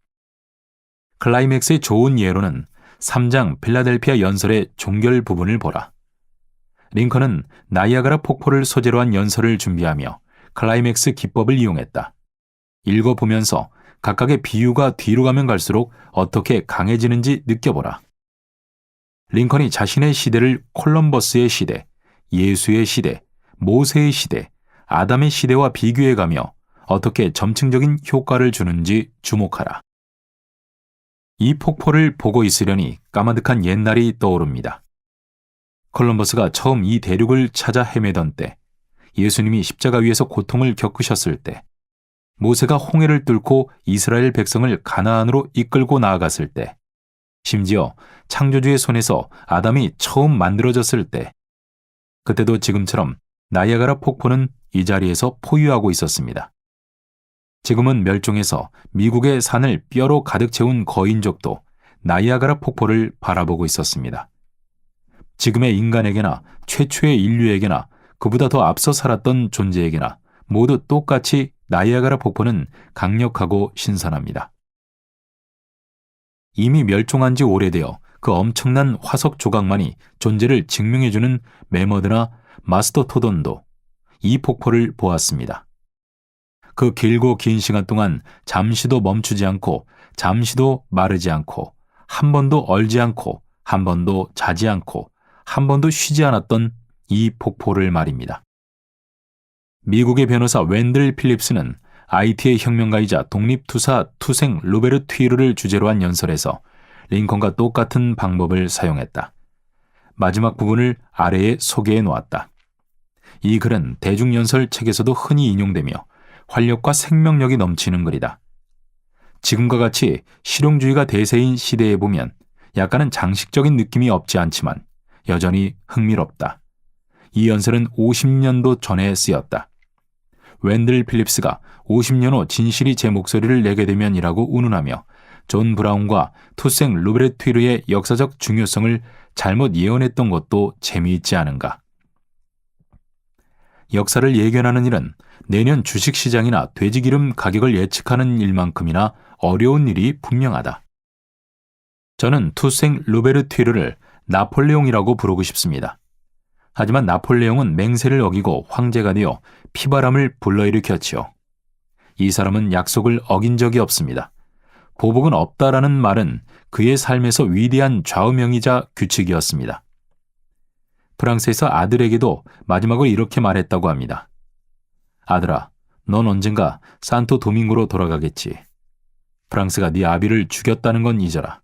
클라이맥스의 좋은 예로는 3장 필라델피아 연설의 종결 부분을 보라. 링컨은 나이아가라 폭포를 소재로 한 연설을 준비하며 클라이맥스 기법을 이용했다. 읽어보면서 각각의 비유가 뒤로 가면 갈수록 어떻게 강해지는지 느껴보라. 링컨이 자신의 시대를 콜럼버스의 시대, 예수의 시대, 모세의 시대, 아담의 시대와 비교해가며 어떻게 점층적인 효과를 주는지 주목하라. 이 폭포를 보고 있으려니 까마득한 옛날이 떠오릅니다. 콜럼버스가 처음 이 대륙을 찾아 헤매던 때, 예수님이 십자가 위에서 고통을 겪으셨을 때, 모세가 홍해를 뚫고 이스라엘 백성을 가나안으로 이끌고 나아갔을 때, 심지어 창조주의 손에서 아담이 처음 만들어졌을 때, 그때도 지금처럼 나이아가라 폭포는 이 자리에서 포유하고 있었습니다. 지금은 멸종해서 미국의 산을 뼈로 가득 채운 거인족도 나이아가라 폭포를 바라보고 있었습니다. 지금의 인간에게나 최초의 인류에게나 그보다 더 앞서 살았던 존재에게나 모두 똑같이 나이아가라 폭포는 강력하고 신선합니다. 이미 멸종한 지 오래되어 그 엄청난 화석 조각만이 존재를 증명해주는 메머드나 마스터토돈도 이 폭포를 보았습니다. 그 길고 긴 시간 동안 잠시도 멈추지 않고 잠시도 마르지 않고 한 번도 얼지 않고 한 번도 자지 않고 한 번도 쉬지 않았던 이 폭포를 말입니다. 미국의 변호사 웬들 필립스는 IT의 혁명가이자 독립투사 투생 루베르트위르를 주제로 한 연설에서 링컨과 똑같은 방법을 사용했다. 마지막 부분을 아래에 소개해 놓았다. 이 글은 대중연설 책에서도 흔히 인용되며 활력과 생명력이 넘치는 글이다. 지금과 같이 실용주의가 대세인 시대에 보면 약간은 장식적인 느낌이 없지 않지만 여전히 흥미롭다. 이 연설은 50년도 전에 쓰였다. 웬들 필립스가 50년 후 진실이 제 목소리를 내게 되면이라고 운운하며 존 브라운과 투생 루베르트위르의 역사적 중요성을 잘못 예언했던 것도 재미있지 않은가. 역사를 예견하는 일은 내년 주식시장이나 돼지기름 가격을 예측하는 일만큼이나 어려운 일이 분명하다. 저는 투생 루베르트위르를 나폴레옹이라고 부르고 싶습니다. 하지만 나폴레옹은 맹세를 어기고 황제가 되어 피바람을 불러일으켰지요. 이 사람은 약속을 어긴 적이 없습니다. 보복은 없다라는 말은 그의 삶에서 위대한 좌우명이자 규칙이었습니다. 프랑스에서 아들에게도 마지막으로 이렇게 말했다고 합니다. 아들아, 넌 언젠가 산토 도밍고로 돌아가겠지. 프랑스가 네 아비를 죽였다는 건 잊어라.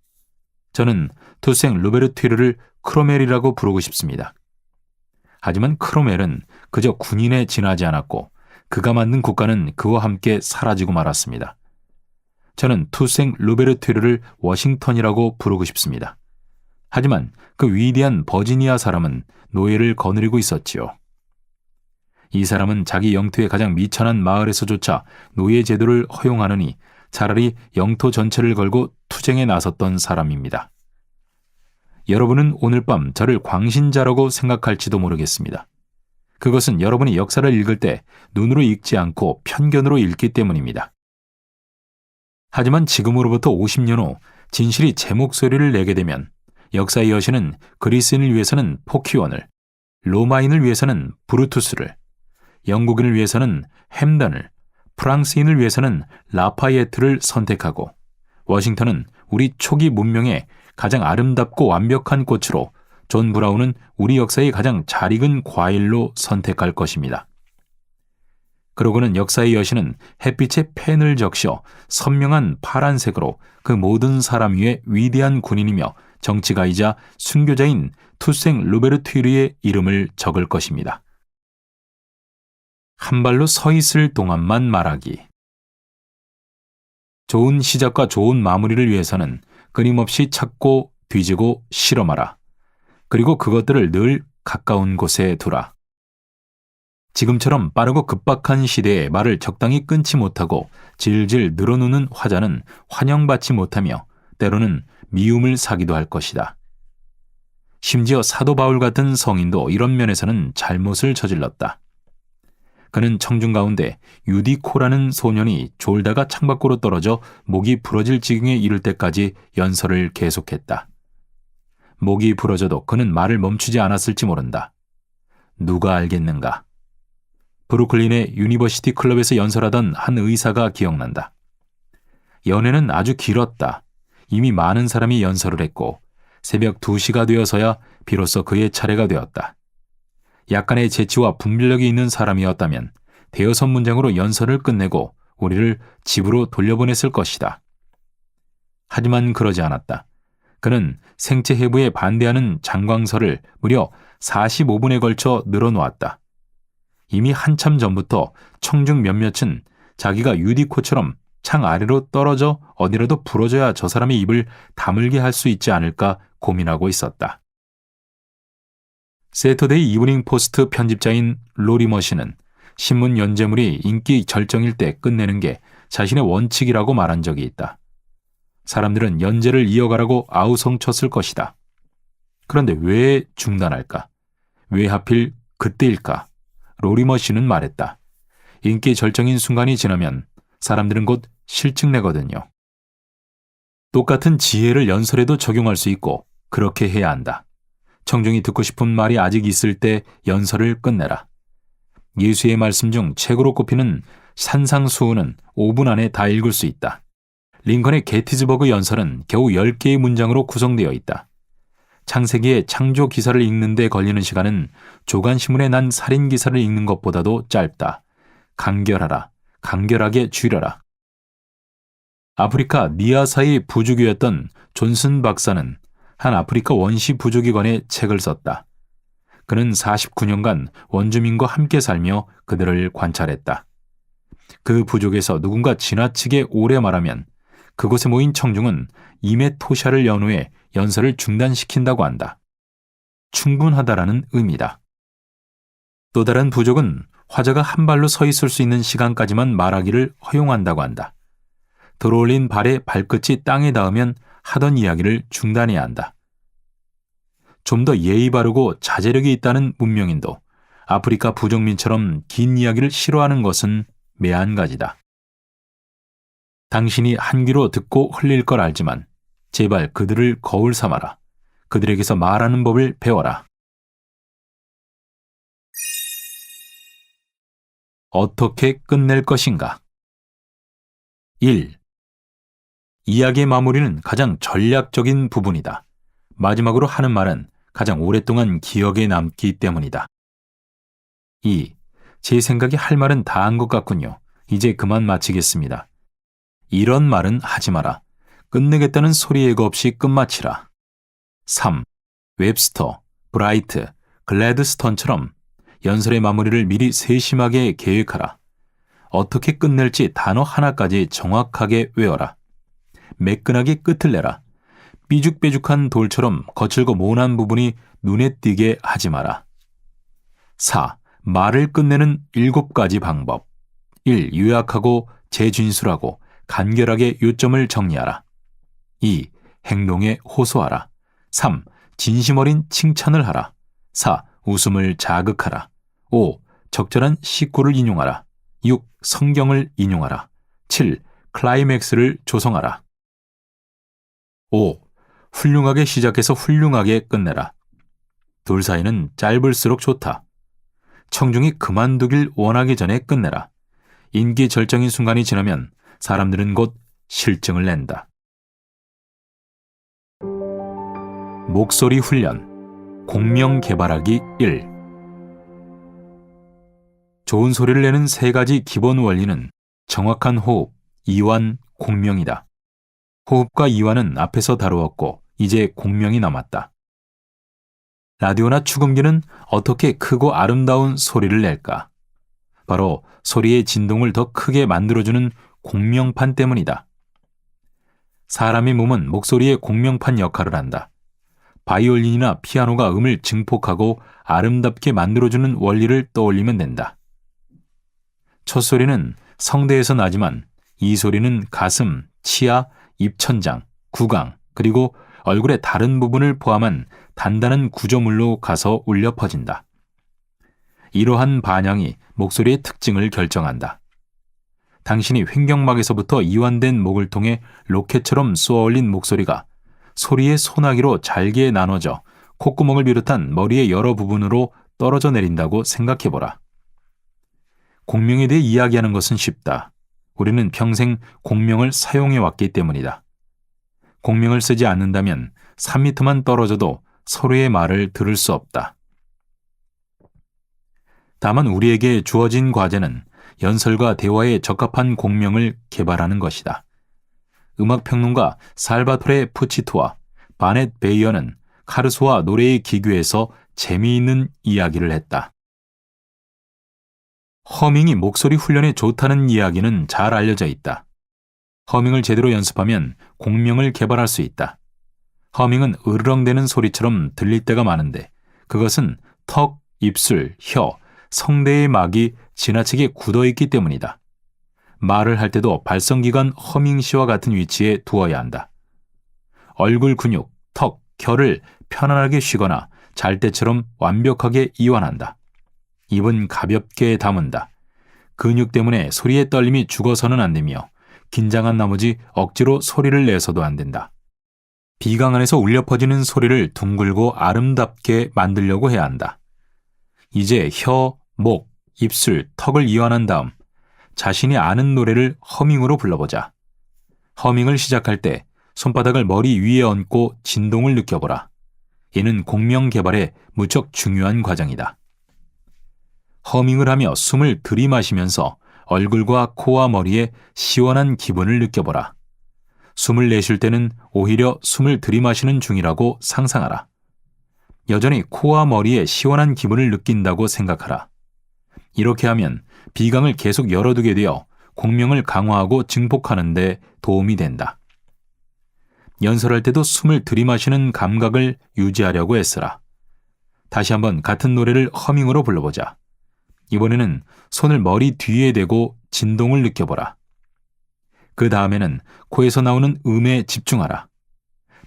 저는 투생 루베르투르를 크로멜이라고 부르고 싶습니다. 하지만 크로멜은 그저 군인에 지나지 않았고 그가 만든 국가는 그와 함께 사라지고 말았습니다. 저는 투생 루베르투르를 워싱턴이라고 부르고 싶습니다. 하지만 그 위대한 버지니아 사람은 노예를 거느리고 있었지요. 이 사람은 자기 영토의 가장 미천한 마을에서조차 노예 제도를 허용하느니 차라리 영토 전체를 걸고 투쟁에 나섰던 사람입니다. 여러분은 오늘 밤 저를 광신자라고 생각할지도 모르겠습니다. 그것은 여러분이 역사를 읽을 때 눈으로 읽지 않고 편견으로 읽기 때문입니다. 하지만 지금으로부터 50년 후 진실이 제 목소리를 내게 되면 역사의 여신은 그리스인을 위해서는 포키원을, 로마인을 위해서는 브루투스를, 영국인을 위해서는 햄던을, 프랑스인을 위해서는 라파예트를 선택하고 워싱턴은 우리 초기 문명의 가장 아름답고 완벽한 꽃으로 존 브라운은 우리 역사의 가장 잘 익은 과일로 선택할 것입니다. 그러고는 역사의 여신은 햇빛에 펜을 적셔 선명한 파란색으로 그 모든 사람 위에 위대한 군인이며 정치가이자 순교자인 투생 루베르투르의 이름을 적을 것입니다. 한 발로 서 있을 동안만 말하기. 좋은 시작과 좋은 마무리를 위해서는 끊임없이 찾고 뒤지고 실험하라. 그리고 그것들을 늘 가까운 곳에 두라. 지금처럼 빠르고 급박한 시대에 말을 적당히 끊지 못하고 질질 늘어놓는 화자는 환영받지 못하며 때로는 미움을 사기도 할 것이다. 심지어 사도 바울 같은 성인도 이런 면에서는 잘못을 저질렀다. 그는 청중 가운데 유디코라는 소년이 졸다가 창밖으로 떨어져 목이 부러질 지경에 이를 때까지 연설을 계속했다. 목이 부러져도 그는 말을 멈추지 않았을지 모른다. 누가 알겠는가? 브루클린의 유니버시티 클럽에서 연설하던 한 의사가 기억난다. 연회는 아주 길었다. 이미 많은 사람이 연설을 했고 새벽 2시가 되어서야 비로소 그의 차례가 되었다. 약간의 재치와 분별력이 있는 사람이었다면 대여섯 문장으로 연설을 끝내고 우리를 집으로 돌려보냈을 것이다. 하지만 그러지 않았다. 그는 생체 해부에 반대하는 장광설을 무려 45분에 걸쳐 늘어놓았다. 이미 한참 전부터 청중 몇몇은 자기가 유디코처럼 창 아래로 떨어져 어디라도 부러져야 저 사람의 입을 다물게 할 수 있지 않을까 고민하고 있었다. 세터데이 이브닝 포스트 편집자인 로리머 씨는 신문 연재물이 인기 절정일 때 끝내는 게 자신의 원칙이라고 말한 적이 있다. 사람들은 연재를 이어가라고 아우성쳤을 것이다. 그런데 왜 중단할까? 왜 하필 그때일까? 로리머 씨는 말했다. 인기 절정인 순간이 지나면 사람들은 곧 실증내거든요. 똑같은 지혜를 연설에도 적용할 수 있고 그렇게 해야 한다. 청중이 듣고 싶은 말이 아직 있을 때 연설을 끝내라. 예수의 말씀 중 책으로 꼽히는 산상수훈은 5분 안에 다 읽을 수 있다. 링컨의 게티즈버그 연설은 겨우 10개의 문장으로 구성되어 있다. 창세기의 창조 기사를 읽는 데 걸리는 시간은 조간신문에 난 살인 기사를 읽는 것보다도 짧다. 간결하라. 간결하게 줄여라. 아프리카 니아사의 부주교였던 존슨 박사는 한 아프리카 원시 부족에 관해 책을 썼다. 그는 49년간 원주민과 함께 살며 그들을 관찰했다. 그 부족에서 누군가 지나치게 오래 말하면 그곳에 모인 청중은 이메토샤를 연호해 연설을 중단시킨다고 한다. 충분하다라는 의미다. 또 다른 부족은 화자가 한 발로 서 있을 수 있는 시간까지만 말하기를 허용한다고 한다. 들어올린 발의 발끝이 땅에 닿으면 하던 이야기를 중단해야 한다. 좀 더 예의 바르고 자제력이 있다는 문명인도 아프리카 부족민처럼 긴 이야기를 싫어하는 것은 매한가지다. 당신이 한 귀로 듣고 흘릴 걸 알지만 제발 그들을 거울 삼아라. 그들에게서 말하는 법을 배워라. 어떻게 끝낼 것인가? 1. 이야기의 마무리는 가장 전략적인 부분이다. 마지막으로 하는 말은 가장 오랫동안 기억에 남기 때문이다. 2. 제 생각에 할 말은 다 한 것 같군요. 이제 그만 마치겠습니다. 이런 말은 하지 마라. 끝내겠다는 소리 예고 없이 끝마치라. 3. 웹스터, 브라이트, 글래드스턴처럼 연설의 마무리를 미리 세심하게 계획하라. 어떻게 끝낼지 단어 하나까지 정확하게 외워라. 매끈하게 끝을 내라. 삐죽빼죽한 돌처럼 거칠고 모난 부분이 눈에 띄게 하지 마라. 4. 말을 끝내는 7가지 방법. 1. 요약하고 재진술하고 간결하게 요점을 정리하라. 2. 행동에 호소하라. 3. 진심 어린 칭찬을 하라. 4. 웃음을 자극하라. 5. 적절한 식구를 인용하라. 6. 성경을 인용하라. 7. 클라이맥스를 조성하라. 5. 훌륭하게 시작해서 훌륭하게 끝내라. 둘 사이는 짧을수록 좋다. 청중이 그만두길 원하기 전에 끝내라. 인기 절정인 순간이 지나면 사람들은 곧 실증을 낸다. 목소리 훈련, 공명 개발하기 1. 좋은 소리를 내는 3가지 기본 원리는 정확한 호흡, 이완, 공명이다. 호흡과 이완은 앞에서 다루었고 이제 공명이 남았다. 라디오나 축음기는 어떻게 크고 아름다운 소리를 낼까? 바로 소리의 진동을 더 크게 만들어주는 공명판 때문이다. 사람의 몸은 목소리의 공명판 역할을 한다. 바이올린이나 피아노가 음을 증폭하고 아름답게 만들어주는 원리를 떠올리면 된다. 첫 소리는 성대에서 나지만 이 소리는 가슴, 치아, 입천장, 구강, 그리고 얼굴의 다른 부분을 포함한 단단한 구조물로 가서 울려 퍼진다. 이러한 반향이 목소리의 특징을 결정한다. 당신이 횡격막에서부터 이완된 목을 통해 로켓처럼 쏘아올린 목소리가 소리의 소나기로 잘게 나눠져 콧구멍을 비롯한 머리의 여러 부분으로 떨어져 내린다고 생각해보라. 공명에 대해 이야기하는 것은 쉽다. 우리는 평생 공명을 사용해왔기 때문이다. 공명을 쓰지 않는다면 3m만 떨어져도 서로의 말을 들을 수 없다. 다만 우리에게 주어진 과제는 연설과 대화에 적합한 공명을 개발하는 것이다. 음악평론가 살바토레 푸치토와 바넷 베이어는 카르소와 노래의 기교에서 재미있는 이야기를 했다. 허밍이 목소리 훈련에 좋다는 이야기는 잘 알려져 있다. 허밍을 제대로 연습하면 공명을 개발할 수 있다. 허밍은 으르렁대는 소리처럼 들릴 때가 많은데 그것은 턱, 입술, 혀, 성대의 막이 지나치게 굳어있기 때문이다. 말을 할 때도 발성기관 허밍시와 같은 위치에 두어야 한다. 얼굴 근육, 턱, 혀를 편안하게 쉬거나 잘 때처럼 완벽하게 이완한다. 입은 가볍게 다문다. 근육 때문에 소리의 떨림이 죽어서는 안 되며 긴장한 나머지 억지로 소리를 내서도 안 된다. 비강 안에서 울려 퍼지는 소리를 둥글고 아름답게 만들려고 해야 한다. 이제 혀, 목, 입술, 턱을 이완한 다음 자신이 아는 노래를 허밍으로 불러보자. 허밍을 시작할 때 손바닥을 머리 위에 얹고 진동을 느껴보라. 이는 공명 개발에 무척 중요한 과정이다. 허밍을 하며 숨을 들이마시면서 얼굴과 코와 머리에 시원한 기분을 느껴보라. 숨을 내쉴 때는 오히려 숨을 들이마시는 중이라고 상상하라. 여전히 코와 머리에 시원한 기분을 느낀다고 생각하라. 이렇게 하면 비강을 계속 열어두게 되어 공명을 강화하고 증폭하는 데 도움이 된다. 연설할 때도 숨을 들이마시는 감각을 유지하려고 애쓰라. 다시 한번 같은 노래를 허밍으로 불러보자. 이번에는 손을 머리 뒤에 대고 진동을 느껴보라. 그 다음에는 코에서 나오는 음에 집중하라.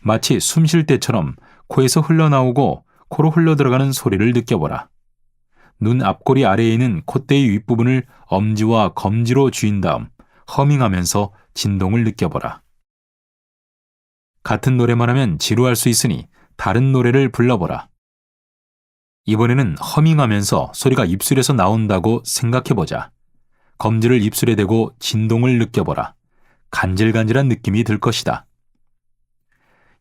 마치 숨 쉴 때처럼 코에서 흘러나오고 코로 흘러들어가는 소리를 느껴보라. 눈 앞꼬리 아래에 있는 콧대의 윗부분을 엄지와 검지로 쥐인 다음 허밍하면서 진동을 느껴보라. 같은 노래만 하면 지루할 수 있으니 다른 노래를 불러보라. 이번에는 허밍하면서 소리가 입술에서 나온다고 생각해보자. 검지를 입술에 대고 진동을 느껴보라. 간질간질한 느낌이 들 것이다.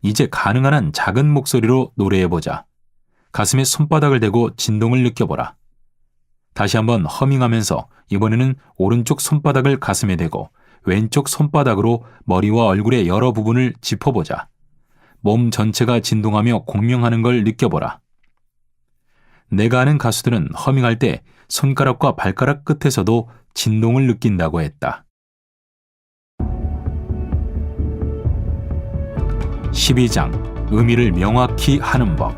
이제 가능한 한 작은 목소리로 노래해보자. 가슴에 손바닥을 대고 진동을 느껴보라. 다시 한번 허밍하면서 이번에는 오른쪽 손바닥을 가슴에 대고 왼쪽 손바닥으로 머리와 얼굴의 여러 부분을 짚어보자. 몸 전체가 진동하며 공명하는 걸 느껴보라. 내가 아는 가수들은 허밍할 때 손가락과 발가락 끝에서도 진동을 느낀다고 했다. 12장 의미를 명확히 하는 법.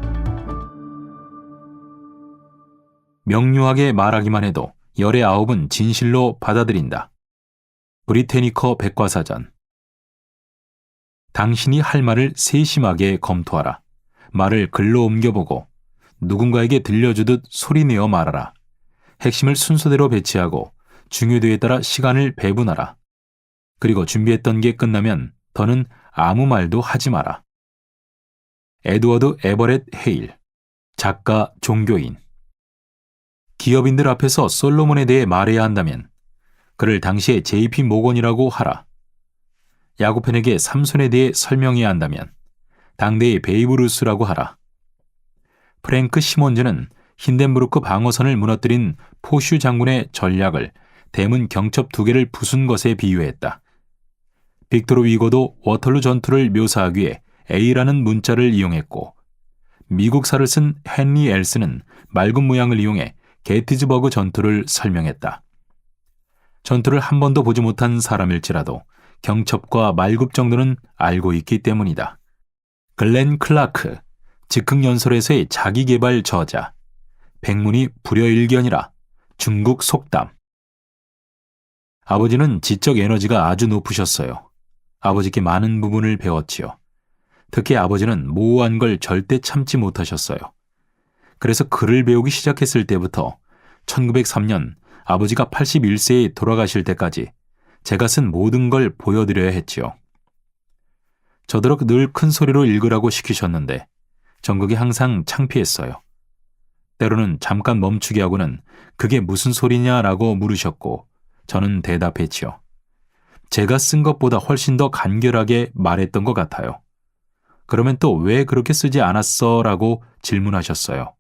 명료하게 말하기만 해도 열의 9은 진실로 받아들인다. 브리테니커 백과사전. 당신이 할 말을 세심하게 검토하라. 말을 글로 옮겨보고 누군가에게 들려주듯 소리내어 말하라. 핵심을 순서대로 배치하고 중요도에 따라 시간을 배분하라. 그리고 준비했던 게 끝나면 더는 아무 말도 하지 마라. 에드워드 에버렛 헤일, 작가, 종교인. 기업인들 앞에서 솔로몬에 대해 말해야 한다면 그를 당시의 JP 모건이라고 하라. 야구팬에게 삼손에 대해 설명해야 한다면 당대의 베이브 루스라고 하라. 프랭크 시몬즈는 힌덴부르크 방어선을 무너뜨린 포슈 장군의 전략을 대문 경첩 2개를 부순 것에 비유했다. 빅토르 위고도 워털루 전투를 묘사하기 위해 A라는 문자를 이용했고, 미국사를 쓴 헨리 엘스는 맑은 모양을 이용해 게티즈버그 전투를 설명했다. 전투를 한 번도 보지 못한 사람일지라도 경첩과 말굽 정도는 알고 있기 때문이다. 글렌 클라크, 즉흥연설에서의 자기개발 저자. 백문이 불여일견이라. 중국 속담. 아버지는 지적 에너지가 아주 높으셨어요. 아버지께 많은 부분을 배웠지요. 특히 아버지는 모호한 걸 절대 참지 못하셨어요. 그래서 글을 배우기 시작했을 때부터 1903년 아버지가 81세에 돌아가실 때까지 제가 쓴 모든 걸 보여드려야 했지요. 저더러 늘 큰 소리로 읽으라고 시키셨는데 전극이 항상 창피했어요. 때로는 잠깐 멈추게 하고는 그게 무슨 소리냐라고 물으셨고 저는 대답했지요. 제가 쓴 것보다 훨씬 더 간결하게 말했던 것 같아요. 그러면 또 왜 그렇게 쓰지 않았어? 라고 질문하셨어요.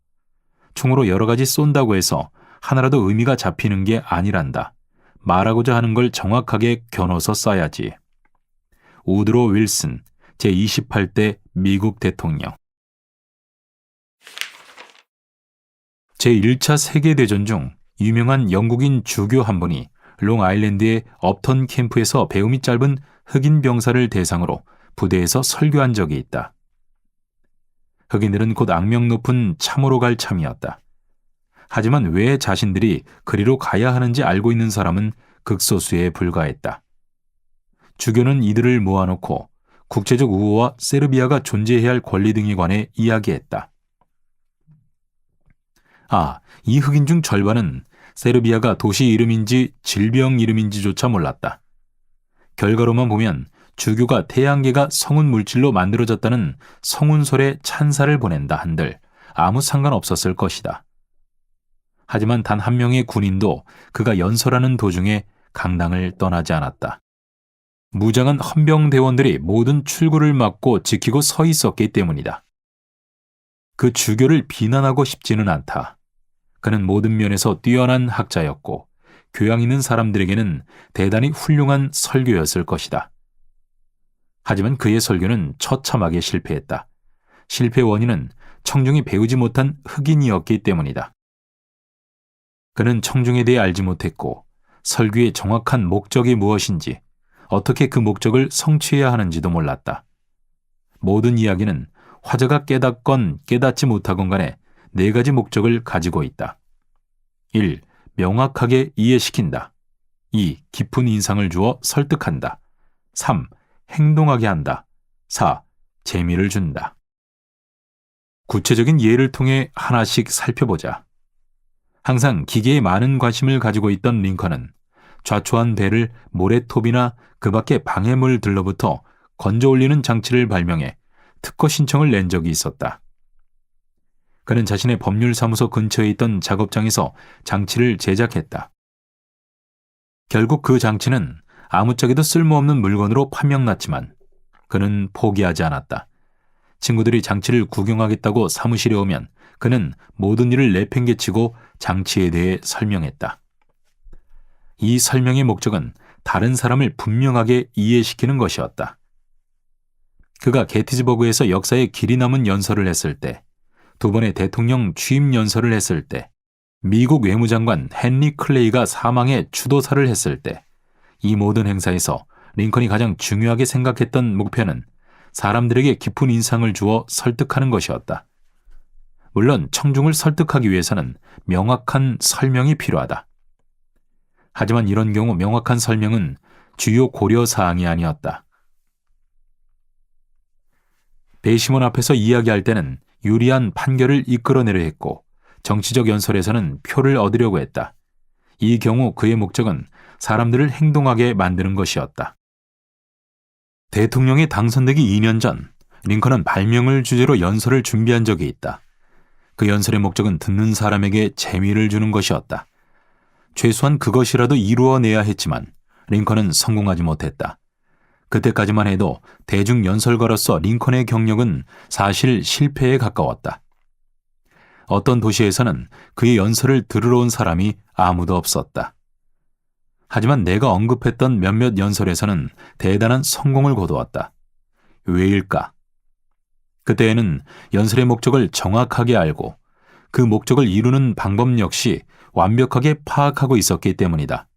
총으로 여러 가지 쏜다고 해서 하나라도 의미가 잡히는 게 아니란다. 말하고자 하는 걸 정확하게 겨눠서 써야지. 우드로 윌슨, 제28대 미국 대통령. 제1차 세계대전 중 유명한 영국인 주교 한 분이 롱아일랜드의 업턴 캠프에서 배움이 짧은 흑인 병사를 대상으로 부대에서 설교한 적이 있다. 흑인들은 곧 악명 높은 참으로 갈 참이었다. 하지만 왜 자신들이 그리로 가야 하는지 알고 있는 사람은 극소수에 불과했다. 주교는 이들을 모아놓고 국제적 우호와 세르비아가 존재해야 할 권리 등에 관해 이야기했다. 이 흑인 중 절반은 세르비아가 도시 이름인지 질병 이름인지조차 몰랐다. 결과로만 보면 주교가 태양계가 성운 물질로 만들어졌다는 성운설에 찬사를 보낸다 한들 아무 상관없었을 것이다. 하지만 단 한 명의 군인도 그가 연설하는 도중에 강당을 떠나지 않았다. 무장한 헌병대원들이 모든 출구를 막고 지키고 서 있었기 때문이다. 그 주교를 비난하고 싶지는 않다. 그는 모든 면에서 뛰어난 학자였고 교양 있는 사람들에게는 대단히 훌륭한 설교였을 것이다. 하지만 그의 설교는 처참하게 실패했다. 실패 원인은 청중이 배우지 못한 흑인이었기 때문이다. 그는 청중에 대해 알지 못했고 설교의 정확한 목적이 무엇인지 어떻게 그 목적을 성취해야 하는지도 몰랐다. 모든 이야기는 화자가 깨닫건 깨닫지 못하건 간에 4가지 목적을 가지고 있다. 1. 명확하게 이해시킨다. 2. 깊은 인상을 주어 설득한다. 3. 행동하게 한다. 4. 재미를 준다. 구체적인 예를 통해 하나씩 살펴보자. 항상 기계에 많은 관심을 가지고 있던 링컨은 좌초한 배를 모래톱이나 그 밖에 방해물 들러부터 건져 올리는 장치를 발명해 특허 신청을 낸 적이 있었다. 그는 자신의 법률사무소 근처에 있던 작업장에서 장치를 제작했다. 결국 그 장치는 아무짝에도 쓸모없는 물건으로 판명났지만 그는 포기하지 않았다. 친구들이 장치를 구경하겠다고 사무실에 오면 그는 모든 일을 내팽개치고 장치에 대해 설명했다. 이 설명의 목적은 다른 사람을 분명하게 이해시키는 것이었다. 그가 게티즈버그에서 역사에 길이 남은 연설을 했을 때, 두 번의 대통령 취임 연설을 했을 때, 미국 외무장관 헨리 클레이가 사망의 추도사를 했을 때, 이 모든 행사에서 링컨이 가장 중요하게 생각했던 목표는 사람들에게 깊은 인상을 주어 설득하는 것이었다. 물론 청중을 설득하기 위해서는 명확한 설명이 필요하다. 하지만 이런 경우 명확한 설명은 주요 고려 사항이 아니었다. 배심원 앞에서 이야기할 때는 유리한 판결을 이끌어내려 했고, 정치적 연설에서는 표를 얻으려고 했다. 이 경우 그의 목적은 사람들을 행동하게 만드는 것이었다. 대통령이 당선되기 2년 전, 링컨은 발명을 주제로 연설을 준비한 적이 있다. 그 연설의 목적은 듣는 사람에게 재미를 주는 것이었다. 최소한 그것이라도 이루어내야 했지만 링컨은 성공하지 못했다. 그때까지만 해도 대중 연설가로서 링컨의 경력은 사실 실패에 가까웠다. 어떤 도시에서는 그의 연설을 들으러 온 사람이 아무도 없었다. 하지만 내가 언급했던 몇몇 연설에서는 대단한 성공을 거두었다. 왜일까? 그때에는 연설의 목적을 정확하게 알고 그 목적을 이루는 방법 역시 완벽하게 파악하고 있었기 때문이다.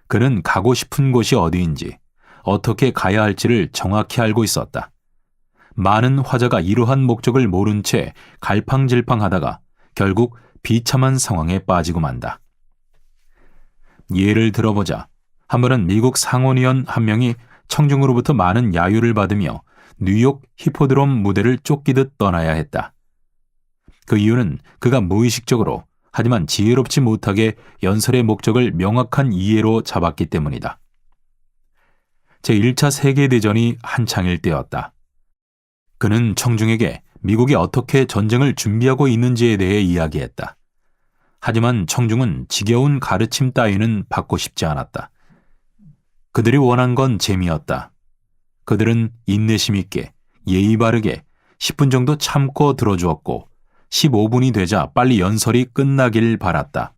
그는 가고 싶은 곳이 어디인지, 어떻게 가야 할지를 정확히 알고 있었다. 많은 화자가 이러한 목적을 모른 채 갈팡질팡하다가 결국 비참한 상황에 빠지고 만다. 예를 들어보자. 한 번은 미국 상원의원 한 명이 청중으로부터 많은 야유를 받으며 뉴욕 히포드롬 무대를 쫓기듯 떠나야 했다. 그 이유는 그가 무의식적으로 하지만 지혜롭지 못하게 연설의 목적을 명확한 이해로 잡았기 때문이다. 제1차 세계대전이 한창일 때였다. 그는 청중에게 미국이 어떻게 전쟁을 준비하고 있는지에 대해 이야기했다. 하지만 청중은 지겨운 가르침 따위는 받고 싶지 않았다. 그들이 원한 건 재미였다. 그들은 인내심 있게, 예의 바르게 10분 정도 참고 들어주었고 15분이 되자 빨리 연설이 끝나길 바랐다.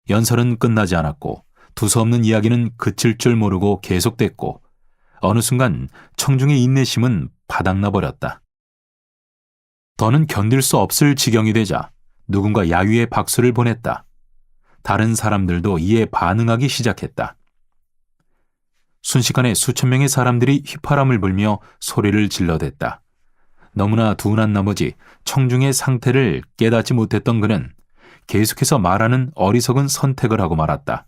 연설은 끝나지 않았고 두서없는 이야기는 그칠 줄 모르고 계속됐고 어느 순간 청중의 인내심은 바닥나 버렸다. 더는 견딜 수 없을 지경이 되자 누군가 야유의 박수를 보냈다. 다른 사람들도 이에 반응하기 시작했다. 순식간에 수천 명의 사람들이 휘파람을 불며 소리를 질러댔다. 너무나 둔한 나머지 청중의 상태를 깨닫지 못했던 그는 계속해서 말하는 어리석은 선택을 하고 말았다.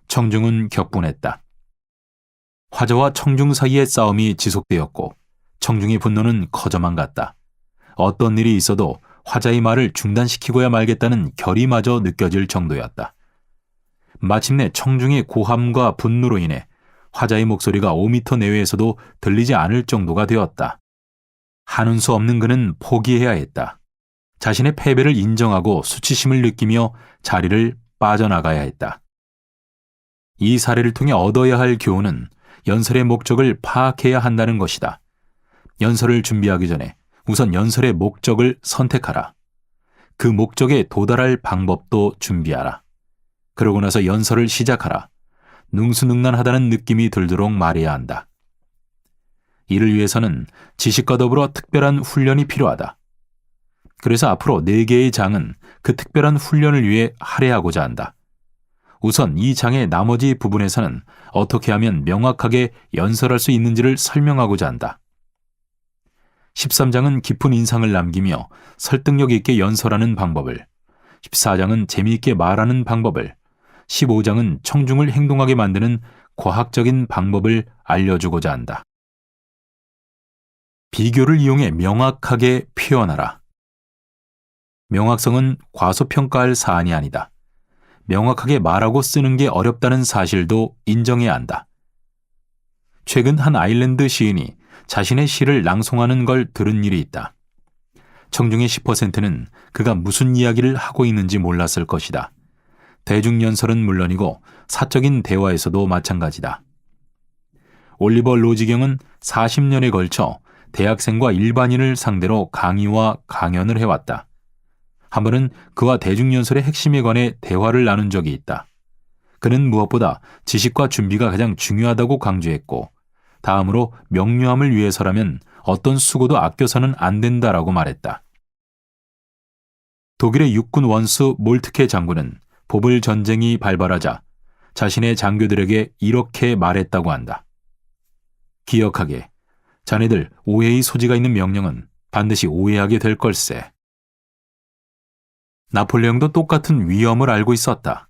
청중은 격분했다. 화자와 청중 사이의 싸움이 지속되었고 청중의 분노는 커져만 갔다. 어떤 일이 있어도 화자의 말을 중단시키고야 말겠다는 결의마저 느껴질 정도였다. 마침내 청중의 고함과 분노로 인해 화자의 목소리가 5m 내외에서도 들리지 않을 정도가 되었다. 하는 수 없는 그는 포기해야 했다. 자신의 패배를 인정하고 수치심을 느끼며 자리를 빠져나가야 했다. 이 사례를 통해 얻어야 할 교훈은 연설의 목적을 파악해야 한다는 것이다. 연설을 준비하기 전에 우선 연설의 목적을 선택하라. 그 목적에 도달할 방법도 준비하라. 그러고 나서 연설을 시작하라. 능수능란하다는 느낌이 들도록 말해야 한다. 이를 위해서는 지식과 더불어 특별한 훈련이 필요하다. 그래서 앞으로 4개의 장은 그 특별한 훈련을 위해 할애하고자 한다. 우선 이 장의 나머지 부분에서는 어떻게 하면 명확하게 연설할 수 있는지를 설명하고자 한다. 13장은 깊은 인상을 남기며 설득력 있게 연설하는 방법을, 14장은 재미있게 말하는 방법을, 15장은 청중을 행동하게 만드는 과학적인 방법을 알려주고자 한다. 비교를 이용해 명확하게 표현하라. 명확성은 과소평가할 사안이 아니다. 명확하게 말하고 쓰는 게 어렵다는 사실도 인정해야 한다. 최근 한 아일랜드 시인이 자신의 시를 낭송하는 걸 들은 일이 있다. 청중의 10%는 그가 무슨 이야기를 하고 있는지 몰랐을 것이다. 대중연설은 물론이고 사적인 대화에서도 마찬가지다. 올리버 로지경은 40년에 걸쳐 대학생과 일반인을 상대로 강의와 강연을 해왔다. 한 번은 그와 대중연설의 핵심에 관해 대화를 나눈 적이 있다. 그는 무엇보다 지식과 준비가 가장 중요하다고 강조했고, 다음으로 명료함을 위해서라면 어떤 수고도 아껴서는 안 된다라고 말했다. 독일의 육군 원수 몰트케 장군은 보불 전쟁이 발발하자 자신의 장교들에게 이렇게 말했다고 한다. 기억하게, 자네들 오해의 소지가 있는 명령은 반드시 오해하게 될 걸세. 나폴레옹도 똑같은 위험을 알고 있었다.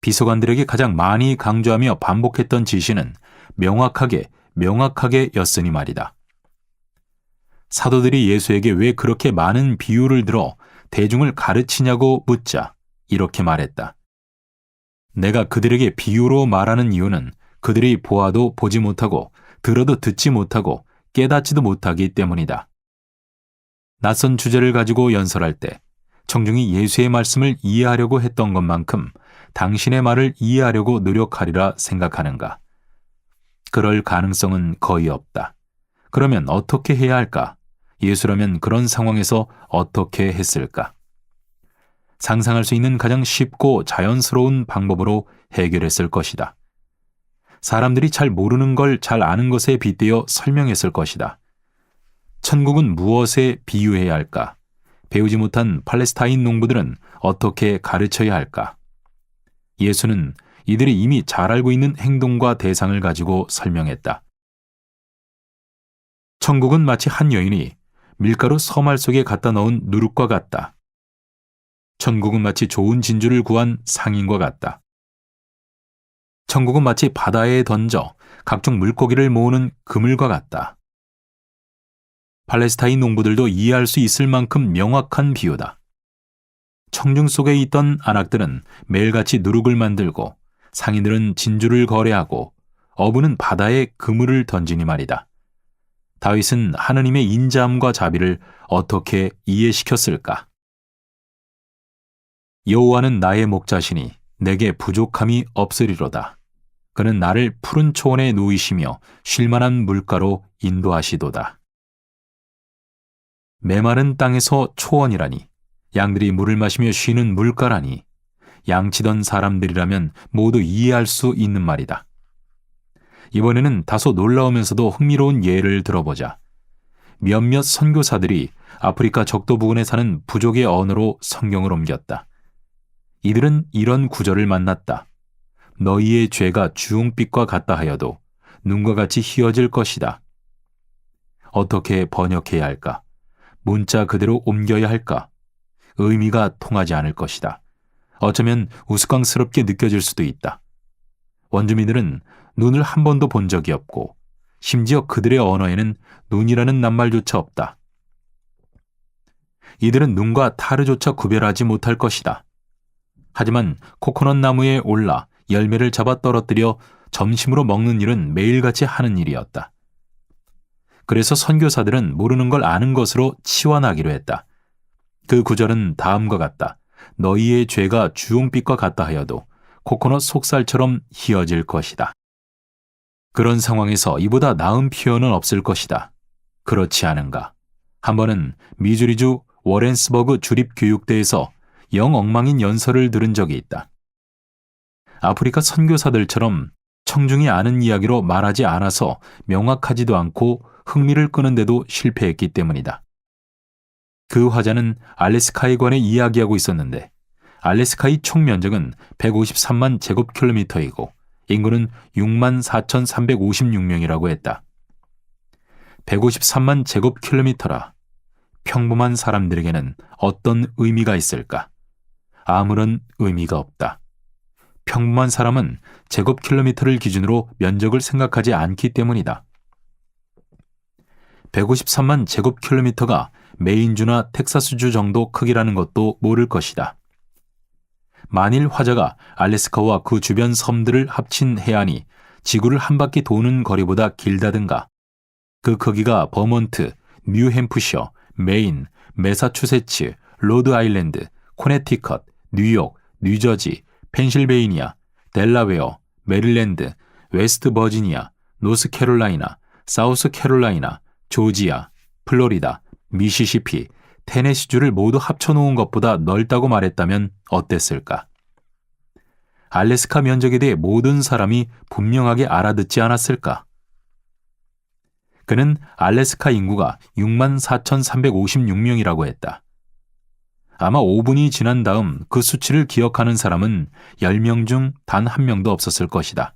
비서관들에게 가장 많이 강조하며 반복했던 지시는 명확하게 였으니 말이다. 사도들이 예수에게 왜 그렇게 많은 비유를 들어 대중을 가르치냐고 묻자 이렇게 말했다. 내가 그들에게 비유로 말하는 이유는 그들이 보아도 보지 못하고 들어도 듣지 못하고 깨닫지도 못하기 때문이다. 낯선 주제를 가지고 연설할 때 청중이 예수의 말씀을 이해하려고 했던 것만큼 당신의 말을 이해하려고 노력하리라 생각하는가? 그럴 가능성은 거의 없다. 그러면 어떻게 해야 할까? 예수라면 그런 상황에서 어떻게 했을까? 상상할 수 있는 가장 쉽고 자연스러운 방법으로 해결했을 것이다. 사람들이 잘 모르는 걸 잘 아는 것에 빗대어 설명했을 것이다. 천국은 무엇에 비유해야 할까? 배우지 못한 팔레스타인 농부들은 어떻게 가르쳐야 할까? 예수는 이들이 이미 잘 알고 있는 행동과 대상을 가지고 설명했다. 천국은 마치 한 여인이 밀가루 서말 속에 갖다 넣은 누룩과 같다. 천국은 마치 좋은 진주를 구한 상인과 같다. 천국은 마치 바다에 던져 각종 물고기를 모으는 그물과 같다. 팔레스타인 농부들도 이해할 수 있을 만큼 명확한 비유다. 청중 속에 있던 안악들은 매일같이 누룩을 만들고 상인들은 진주를 거래하고 어부는 바다에 그물을 던지니 말이다. 다윗은 하느님의 인자함과 자비를 어떻게 이해시켰을까? 여호와는 나의 목자시니 내게 부족함이 없으리로다. 그는 나를 푸른 초원에 누이시며 쉴만한 물가로 인도하시도다. 메마른 땅에서 초원이라니, 양들이 물을 마시며 쉬는 물가라니, 양치던 사람들이라면 모두 이해할 수 있는 말이다. 이번에는 다소 놀라우면서도 흥미로운 예를 들어보자. 몇몇 선교사들이 아프리카 적도 부근에 사는 부족의 언어로 성경을 옮겼다. 이들은 이런 구절을 만났다. 너희의 죄가 주홍빛과 같다 하여도 눈과 같이 희어질 것이다. 어떻게 번역해야 할까? 문자 그대로 옮겨야 할까? 의미가 통하지 않을 것이다. 어쩌면 우스꽝스럽게 느껴질 수도 있다. 원주민들은 눈을 한 번도 본 적이 없고 심지어 그들의 언어에는 눈이라는 낱말조차 없다. 이들은 눈과 타르조차 구별하지 못할 것이다. 하지만 코코넛 나무에 올라 열매를 잡아 떨어뜨려 점심으로 먹는 일은 매일같이 하는 일이었다. 그래서 선교사들은 모르는 걸 아는 것으로 치환하기로 했다. 그 구절은 다음과 같다. 너희의 죄가 주홍빛과 같다 하여도 코코넛 속살처럼 희어질 것이다. 그런 상황에서 이보다 나은 표현은 없을 것이다. 그렇지 않은가? 한 번은 미주리주 워렌스버그 주립교육대에서 영엉망인 연설을 들은 적이 있다. 아프리카 선교사들처럼 청중이 아는 이야기로 말하지 않아서 명확하지도 않고 흥미를 끄는데도 실패했기 때문이다. 그 화자는 알래스카에 관해 이야기하고 있었는데 알래스카의 총 면적은 153만 제곱킬로미터이고 인구는 6만 4,356명이라고 했다. 153만 제곱킬로미터라. 평범한 사람들에게는 어떤 의미가 있을까? 아무런 의미가 없다. 평범한 사람은 제곱킬로미터를 기준으로 면적을 생각하지 않기 때문이다. 153만 제곱킬로미터가 메인주나 텍사스주 정도 크기라는 것도 모를 것이다. 만일 화자가 알래스카와 그 주변 섬들을 합친 해안이 지구를 한 바퀴 도는 거리보다 길다든가 그 크기가 버몬트, 뉴햄프셔, 메인, 매사추세츠, 로드아일랜드, 코네티컷, 뉴욕, 뉴저지, 펜실베이니아, 델라웨어, 메릴랜드, 웨스트 버지니아, 노스캐롤라이나, 사우스캐롤라이나, 조지아, 플로리다, 미시시피, 테네시주를 모두 합쳐놓은 것보다 넓다고 말했다면 어땠을까? 알래스카 면적에 대해 모든 사람이 분명하게 알아듣지 않았을까? 그는 알래스카 인구가 64,356명이라고 했다. 아마 5분이 지난 다음 그 수치를 기억하는 사람은 10명 중 단 한 명도 없었을 것이다.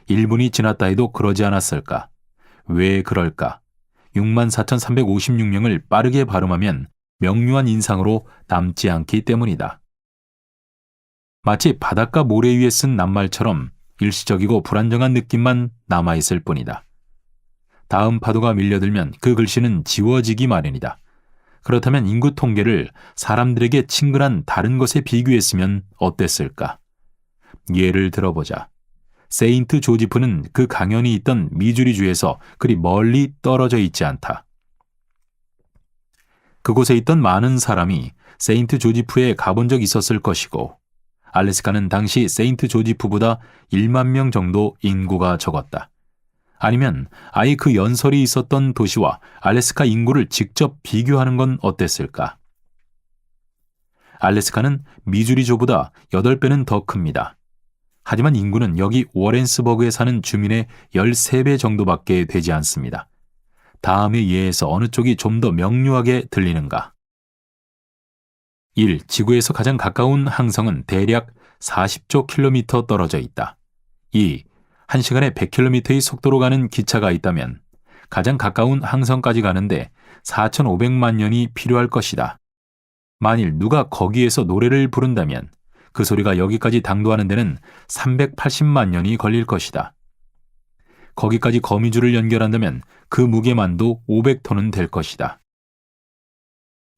1분이 지났다 해도 그러지 않았을까? 왜 그럴까? 64,356명을 빠르게 발음하면 명료한 인상으로 남지 않기 때문이다. 마치 바닷가 모래 위에 쓴 낱말처럼 일시적이고 불안정한 느낌만 남아있을 뿐이다. 다음 파도가 밀려들면 그 글씨는 지워지기 마련이다. 그렇다면 인구 통계를 사람들에게 친근한 다른 것에 비교했으면 어땠을까? 예를 들어보자. 세인트 조지프는 그 강연이 있던 미주리주에서 그리 멀리 떨어져 있지 않다. 그곳에 있던 많은 사람이 세인트 조지프에 가본 적 있었을 것이고 알래스카는 당시 세인트 조지프보다 1만 명 정도 인구가 적었다. 아니면 아예 그 연설이 있었던 도시와 알래스카 인구를 직접 비교하는 건 어땠을까? 알래스카는 미주리주보다 8배는 더 큽니다. 하지만 인구는 여기 워렌스버그에 사는 주민의 13배 정도밖에 되지 않습니다. 다음의 예에서 어느 쪽이 좀 더 명료하게 들리는가? 1. 지구에서 가장 가까운 항성은 대략 40조 킬로미터 떨어져 있다. 2. 1시간에 100km의 속도로 가는 기차가 있다면 가장 가까운 항성까지 가는데 4,500만 년이 필요할 것이다. 만일 누가 거기에서 노래를 부른다면 그 소리가 여기까지 당도하는 데는 380만 년이 걸릴 것이다. 거기까지 거미줄을 연결한다면 그 무게만도 500톤은 될 것이다.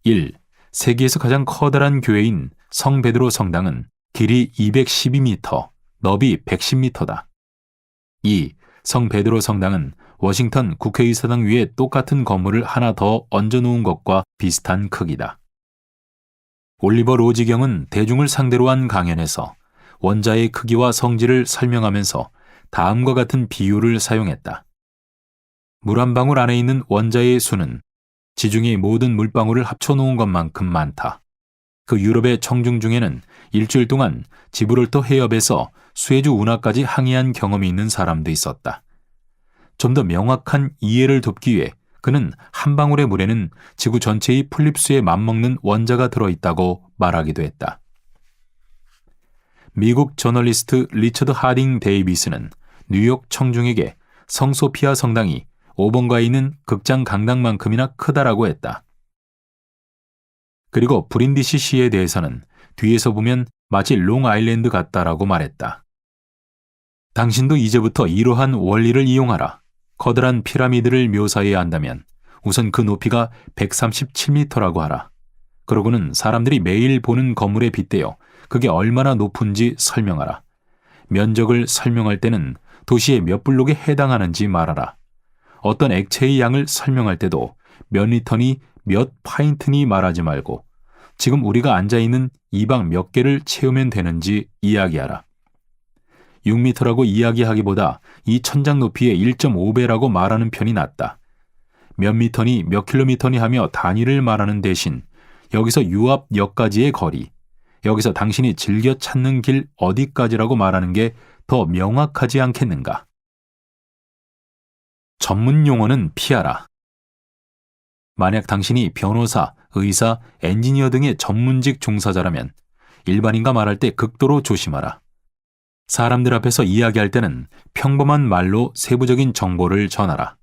1. 세계에서 가장 커다란 교회인 성 베드로 성당은 길이 212m, 너비 110m다. 2. 성 베드로 성당은 워싱턴 국회의사당 위에 똑같은 건물을 하나 더 얹어놓은 것과 비슷한 크기다. 올리버 로지경은 대중을 상대로 한 강연에서 원자의 크기와 성질을 설명하면서 다음과 같은 비유를 사용했다. 물 한 방울 안에 있는 원자의 수는 지중해의 모든 물방울을 합쳐놓은 것만큼 많다. 그 유럽의 청중 중에는 일주일 동안 지브롤터 해협에서 수에즈 운하까지 항해한 경험이 있는 사람도 있었다. 좀 더 명확한 이해를 돕기 위해 그는 한 방울의 물에는 지구 전체의 풀립수에 맞먹는 원자가 들어있다고 말하기도 했다. 미국 저널리스트 리처드 하딩 데이비스는 뉴욕 청중에게 성소피아 성당이 5번가에 있는 극장 강당만큼이나 크다라고 했다. 그리고 브린디시 시에 대해서는 뒤에서 보면 마치 롱아일랜드 같다라고 말했다. 당신도 이제부터 이러한 원리를 이용하라. 커다란 피라미드를 묘사해야 한다면 우선 그 높이가 137m라고 하라. 그러고는 사람들이 매일 보는 건물에 빗대어 그게 얼마나 높은지 설명하라. 면적을 설명할 때는 도시의 몇 블록에 해당하는지 말하라. 어떤 액체의 양을 설명할 때도 몇 리터니 몇 파인트니 말하지 말고 지금 우리가 앉아있는 이 방 몇 개를 채우면 되는지 이야기하라. 6m라고 이야기하기보다 이 천장 높이의 1.5배라고 말하는 편이 낫다. 몇 미터니 몇 킬로미터니 하며 단위를 말하는 대신 여기서 유 앞 역까지의 거리, 여기서 당신이 즐겨 찾는 길 어디까지라고 말하는 게 더 명확하지 않겠는가? 전문 용어는 피하라. 만약 당신이 변호사, 의사, 엔지니어 등의 전문직 종사자라면 일반인과 말할 때 극도로 조심하라. 사람들 앞에서 이야기할 때는 평범한 말로 세부적인 정보를 전하라.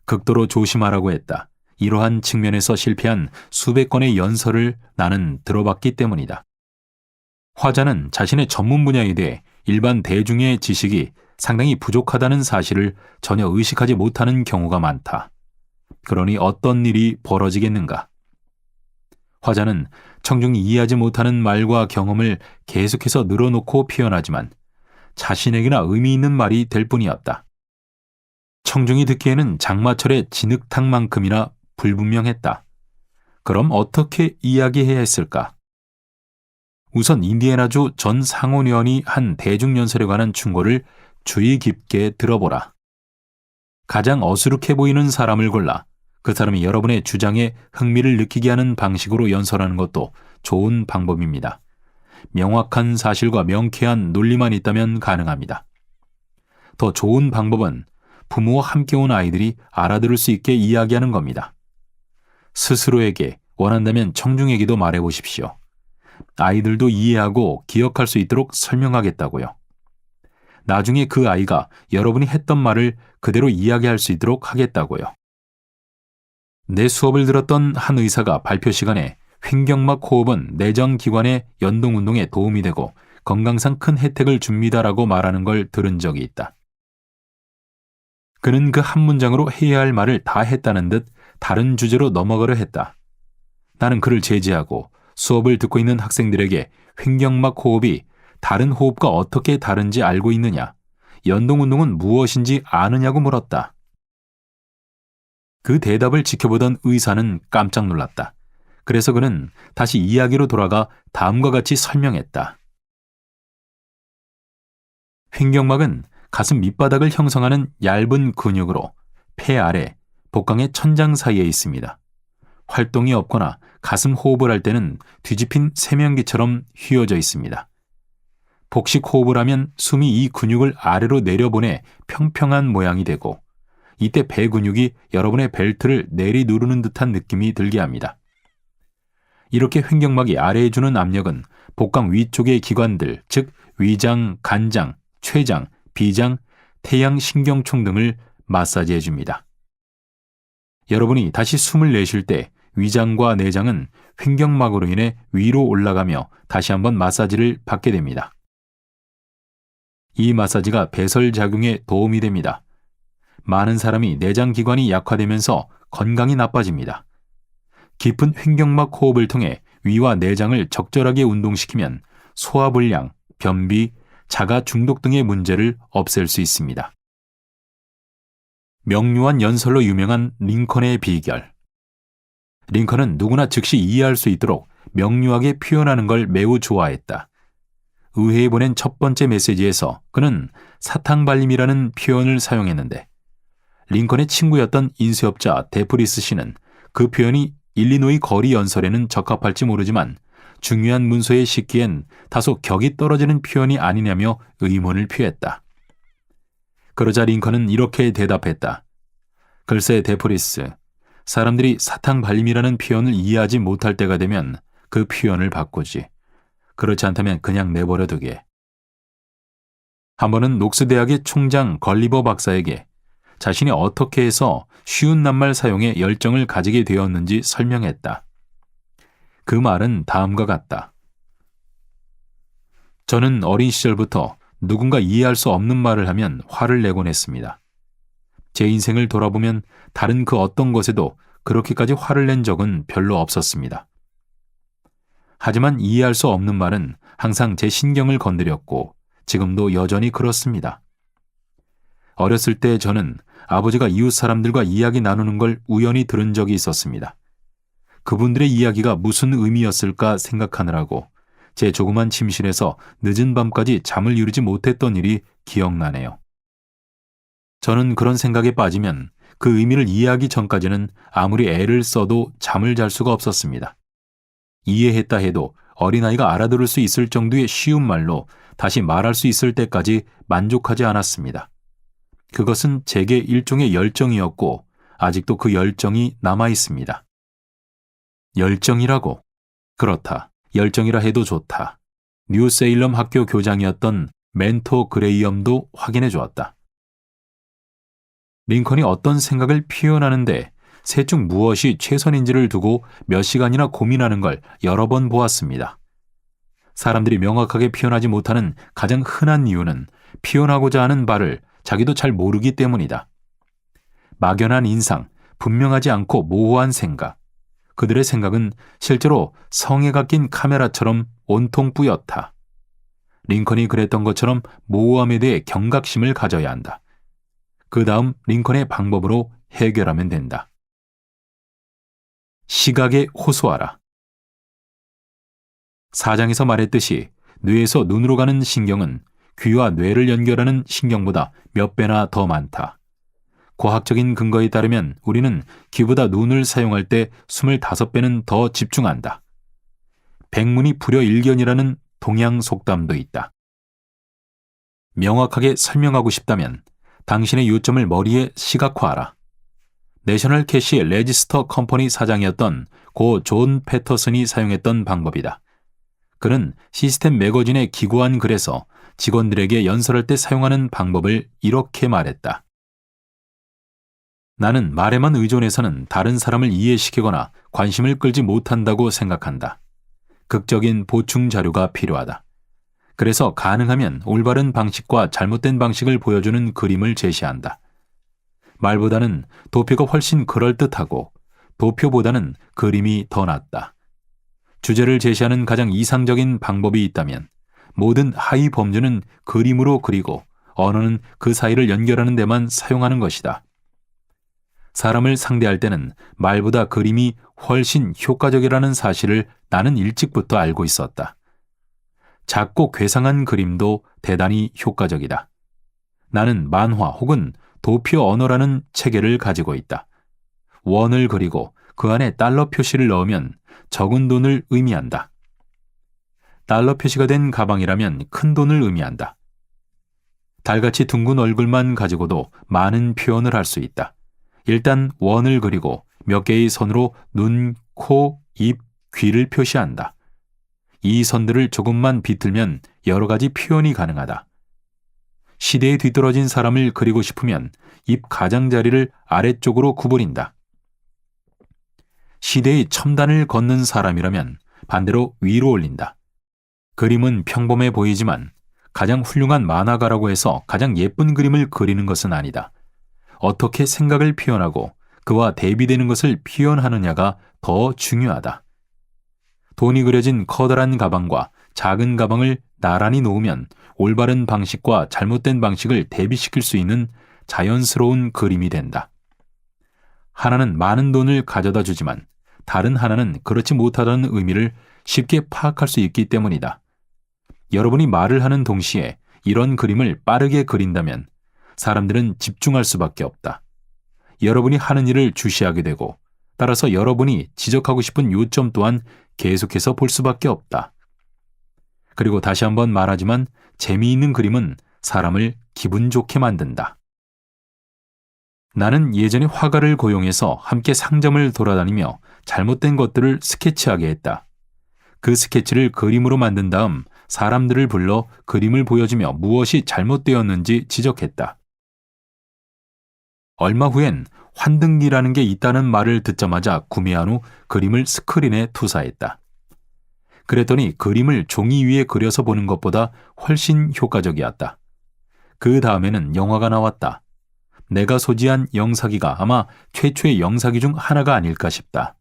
극도로 조심하라고 했다. 이러한 측면에서 실패한 수백 건의 연설을 나는 들어봤기 때문이다. 화자는 자신의 전문 분야에 대해 일반 대중의 지식이 상당히 부족하다는 사실을 전혀 의식하지 못하는 경우가 많다. 그러니 어떤 일이 벌어지겠는가? 화자는 청중이 이해하지 못하는 말과 경험을 계속해서 늘어놓고 표현하지만 자신에게나 의미 있는 말이 될 뿐이었다. 청중이 듣기에는 장마철의 진흙탕만큼이나 불분명했다. 그럼 어떻게 이야기해야 했을까? 우선 인디애나주 전 상원의원이 한 대중연설에 관한 충고를 주의 깊게 들어보라. 가장 어수룩해 보이는 사람을 골라 그 사람이 여러분의 주장에 흥미를 느끼게 하는 방식으로 연설하는 것도 좋은 방법입니다. 명확한 사실과 명쾌한 논리만 있다면 가능합니다. 더 좋은 방법은 부모와 함께 온 아이들이 알아들을 수 있게 이야기하는 겁니다. 스스로에게, 원한다면 청중에게도 말해보십시오. 아이들도 이해하고 기억할 수 있도록 설명하겠다고요. 나중에 그 아이가 여러분이 했던 말을 그대로 이야기할 수 있도록 하겠다고요. 내 수업을 들었던 한 의사가 발표 시간에 횡격막 호흡은 내장기관의 연동운동에 도움이 되고 건강상 큰 혜택을 줍니다라고 말하는 걸 들은 적이 있다. 그는 그 한 문장으로 해야 할 말을 다 했다는 듯 다른 주제로 넘어가려 했다. 나는 그를 제지하고 수업을 듣고 있는 학생들에게 횡격막 호흡이 다른 호흡과 어떻게 다른지 알고 있느냐, 연동운동은 무엇인지 아느냐고 물었다. 그 대답을 지켜보던 의사는 깜짝 놀랐다. 그래서 그는 다시 이야기로 돌아가 다음과 같이 설명했다. 횡격막은 가슴 밑바닥을 형성하는 얇은 근육으로 폐 아래, 복강의 천장 사이에 있습니다. 활동이 없거나 가슴 호흡을 할 때는 뒤집힌 세면기처럼 휘어져 있습니다. 복식 호흡을 하면 숨이 이 근육을 아래로 내려보내 평평한 모양이 되고 이때 배 근육이 여러분의 벨트를 내리누르는 듯한 느낌이 들게 합니다. 이렇게 횡격막이 아래에 주는 압력은 복강 위쪽의 기관들, 즉 위장, 간장, 췌장, 비장, 태양신경총 등을 마사지해 줍니다. 여러분이 다시 숨을 내쉴 때 위장과 내장은 횡격막으로 인해 위로 올라가며 다시 한번 마사지를 받게 됩니다. 이 마사지가 배설작용에 도움이 됩니다. 많은 사람이 내장기관이 약화되면서 건강이 나빠집니다. 깊은 횡격막 호흡을 통해 위와 내장을 적절하게 운동시키면 소화불량, 변비, 자가 중독 등의 문제를 없앨 수 있습니다. 명료한 연설로 유명한 링컨의 비결. 링컨은 누구나 즉시 이해할 수 있도록 명료하게 표현하는 걸 매우 좋아했다. 의회에 보낸 첫 번째 메시지에서 그는 사탕발림이라는 표현을 사용했는데 링컨의 친구였던 인수업자 데프리스 씨는 그 표현이 일리노이 거리 연설에는 적합할지 모르지만 중요한 문서에 싣기엔 다소 격이 떨어지는 표현이 아니냐며 의문을 표했다. 그러자 링컨은 이렇게 대답했다. 글쎄 데프리스, 사람들이 사탕발림이라는 표현을 이해하지 못할 때가 되면 그 표현을 바꾸지. 그렇지 않다면 그냥 내버려 두게. 한 번은 녹스대학의 총장 걸리버 박사에게 자신이 어떻게 해서 쉬운 낱말 사용에 열정을 가지게 되었는지 설명했다. 그 말은 다음과 같다. 저는 어린 시절부터 누군가 이해할 수 없는 말을 하면 화를 내곤 했습니다. 제 인생을 돌아보면 다른 그 어떤 것에도 그렇게까지 화를 낸 적은 별로 없었습니다. 하지만 이해할 수 없는 말은 항상 제 신경을 건드렸고 지금도 여전히 그렇습니다. 어렸을 때 저는 아버지가 이웃 사람들과 이야기 나누는 걸 우연히 들은 적이 있었습니다. 그분들의 이야기가 무슨 의미였을까 생각하느라고 제 조그만 침실에서 늦은 밤까지 잠을 이루지 못했던 일이 기억나네요. 저는 그런 생각에 빠지면 그 의미를 이해하기 전까지는 아무리 애를 써도 잠을 잘 수가 없었습니다. 이해했다 해도 어린아이가 알아들을 수 있을 정도의 쉬운 말로 다시 말할 수 있을 때까지 만족하지 않았습니다. 그것은 제게 일종의 열정이었고 아직도 그 열정이 남아 있습니다. 열정이라고? 그렇다. 열정이라 해도 좋다. 뉴세일럼 학교 교장이었던 멘토 그레이엄도 확인해 주었다. 링컨이 어떤 생각을 표현하는데 셋 중 무엇이 최선인지를 두고 몇 시간이나 고민하는 걸 여러 번 보았습니다. 사람들이 명확하게 표현하지 못하는 가장 흔한 이유는 표현하고자 하는 바를 자기도 잘 모르기 때문이다. 막연한 인상, 분명하지 않고 모호한 생각. 그들의 생각은 실제로 성에가 낀 카메라처럼 온통 뿌옇다. 링컨이 그랬던 것처럼 모호함에 대해 경각심을 가져야 한다. 그 다음 링컨의 방법으로 해결하면 된다. 시각에 호소하라. 사장에서 말했듯이 뇌에서 눈으로 가는 신경은 귀와 뇌를 연결하는 신경보다 몇 배나 더 많다. 과학적인 근거에 따르면 우리는 귀보다 눈을 사용할 때 25배는 더 집중한다. 백문이 불여일견이라는 동양 속담도 있다. 명확하게 설명하고 싶다면 당신의 요점을 머리에 시각화하라. 내셔널 캐시 레지스터 컴퍼니 사장이었던 고 존 패터슨이 사용했던 방법이다. 그는 시스템 매거진의 기고한 글에서 직원들에게 연설할 때 사용하는 방법을 이렇게 말했다. 나는 말에만 의존해서는 다른 사람을 이해시키거나 관심을 끌지 못한다고 생각한다. 극적인 보충 자료가 필요하다. 그래서 가능하면 올바른 방식과 잘못된 방식을 보여주는 그림을 제시한다. 말보다는 도표가 훨씬 그럴듯하고 도표보다는 그림이 더 낫다. 주제를 제시하는 가장 이상적인 방법이 있다면 모든 하위 범주는 그림으로 그리고 언어는 그 사이를 연결하는 데만 사용하는 것이다. 사람을 상대할 때는 말보다 그림이 훨씬 효과적이라는 사실을 나는 일찍부터 알고 있었다. 작고 괴상한 그림도 대단히 효과적이다. 나는 만화 혹은 도표 언어라는 체계를 가지고 있다. 원을 그리고 그 안에 달러 표시를 넣으면 적은 돈을 의미한다. 달러 표시가 된 가방이라면 큰 돈을 의미한다. 달같이 둥근 얼굴만 가지고도 많은 표현을 할 수 있다. 일단 원을 그리고 몇 개의 선으로 눈, 코, 입, 귀를 표시한다. 이 선들을 조금만 비틀면 여러 가지 표현이 가능하다. 시대에 뒤떨어진 사람을 그리고 싶으면 입 가장자리를 아래쪽으로 구부린다. 시대의 첨단을 걷는 사람이라면 반대로 위로 올린다. 그림은 평범해 보이지만 가장 훌륭한 만화가라고 해서 가장 예쁜 그림을 그리는 것은 아니다. 어떻게 생각을 표현하고 그와 대비되는 것을 표현하느냐가 더 중요하다. 돈이 그려진 커다란 가방과 작은 가방을 나란히 놓으면 올바른 방식과 잘못된 방식을 대비시킬 수 있는 자연스러운 그림이 된다. 하나는 많은 돈을 가져다 주지만 다른 하나는 그렇지 못하다는 의미를 쉽게 파악할 수 있기 때문이다. 여러분이 말을 하는 동시에 이런 그림을 빠르게 그린다면 사람들은 집중할 수밖에 없다. 여러분이 하는 일을 주시하게 되고 따라서 여러분이 지적하고 싶은 요점 또한 계속해서 볼 수밖에 없다. 그리고 다시 한번 말하지만 재미있는 그림은 사람을 기분 좋게 만든다. 나는 예전에 화가를 고용해서 함께 상점을 돌아다니며 잘못된 것들을 스케치하게 했다. 그 스케치를 그림으로 만든 다음 사람들을 불러 그림을 보여주며 무엇이 잘못되었는지 지적했다. 얼마 후엔 환등기라는 게 있다는 말을 듣자마자 구매한 후 그림을 스크린에 투사했다. 그랬더니 그림을 종이 위에 그려서 보는 것보다 훨씬 효과적이었다. 그 다음에는 영화가 나왔다. 내가 소지한 영사기가 아마 최초의 영사기 중 하나가 아닐까 싶다.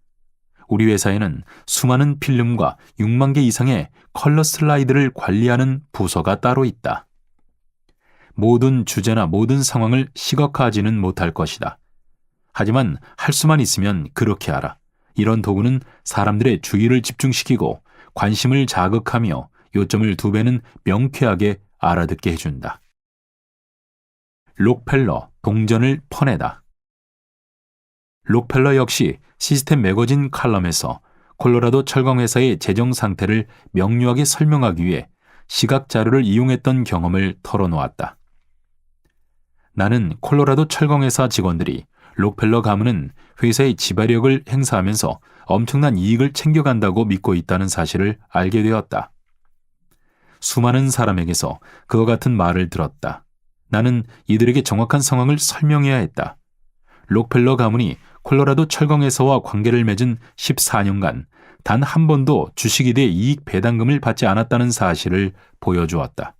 우리 회사에는 수많은 필름과 6만 개 이상의 컬러 슬라이드를 관리하는 부서가 따로 있다. 모든 주제나 모든 상황을 시각화하지는 못할 것이다. 하지만 할 수만 있으면 그렇게 하라. 이런 도구는 사람들의 주의를 집중시키고 관심을 자극하며 요점을 2배는 명쾌하게 알아듣게 해준다. 록펠러, 동전을 퍼내다. 록펠러 역시 시스템 매거진 칼럼에서 콜로라도 철강회사의 재정 상태를 명료하게 설명하기 위해 시각 자료를 이용했던 경험을 털어놓았다. 나는 콜로라도 철강회사 직원들이 록펠러 가문은 회사의 지배력을 행사하면서 엄청난 이익을 챙겨간다고 믿고 있다는 사실을 알게 되었다. 수많은 사람에게서 그와 같은 말을 들었다. 나는 이들에게 정확한 상황을 설명해야 했다. 록펠러 가문이 콜로라도 철강회사와 관계를 맺은 14년간 단 한 번도 주식에 대해 이익 배당금을 받지 않았다는 사실을 보여주었다.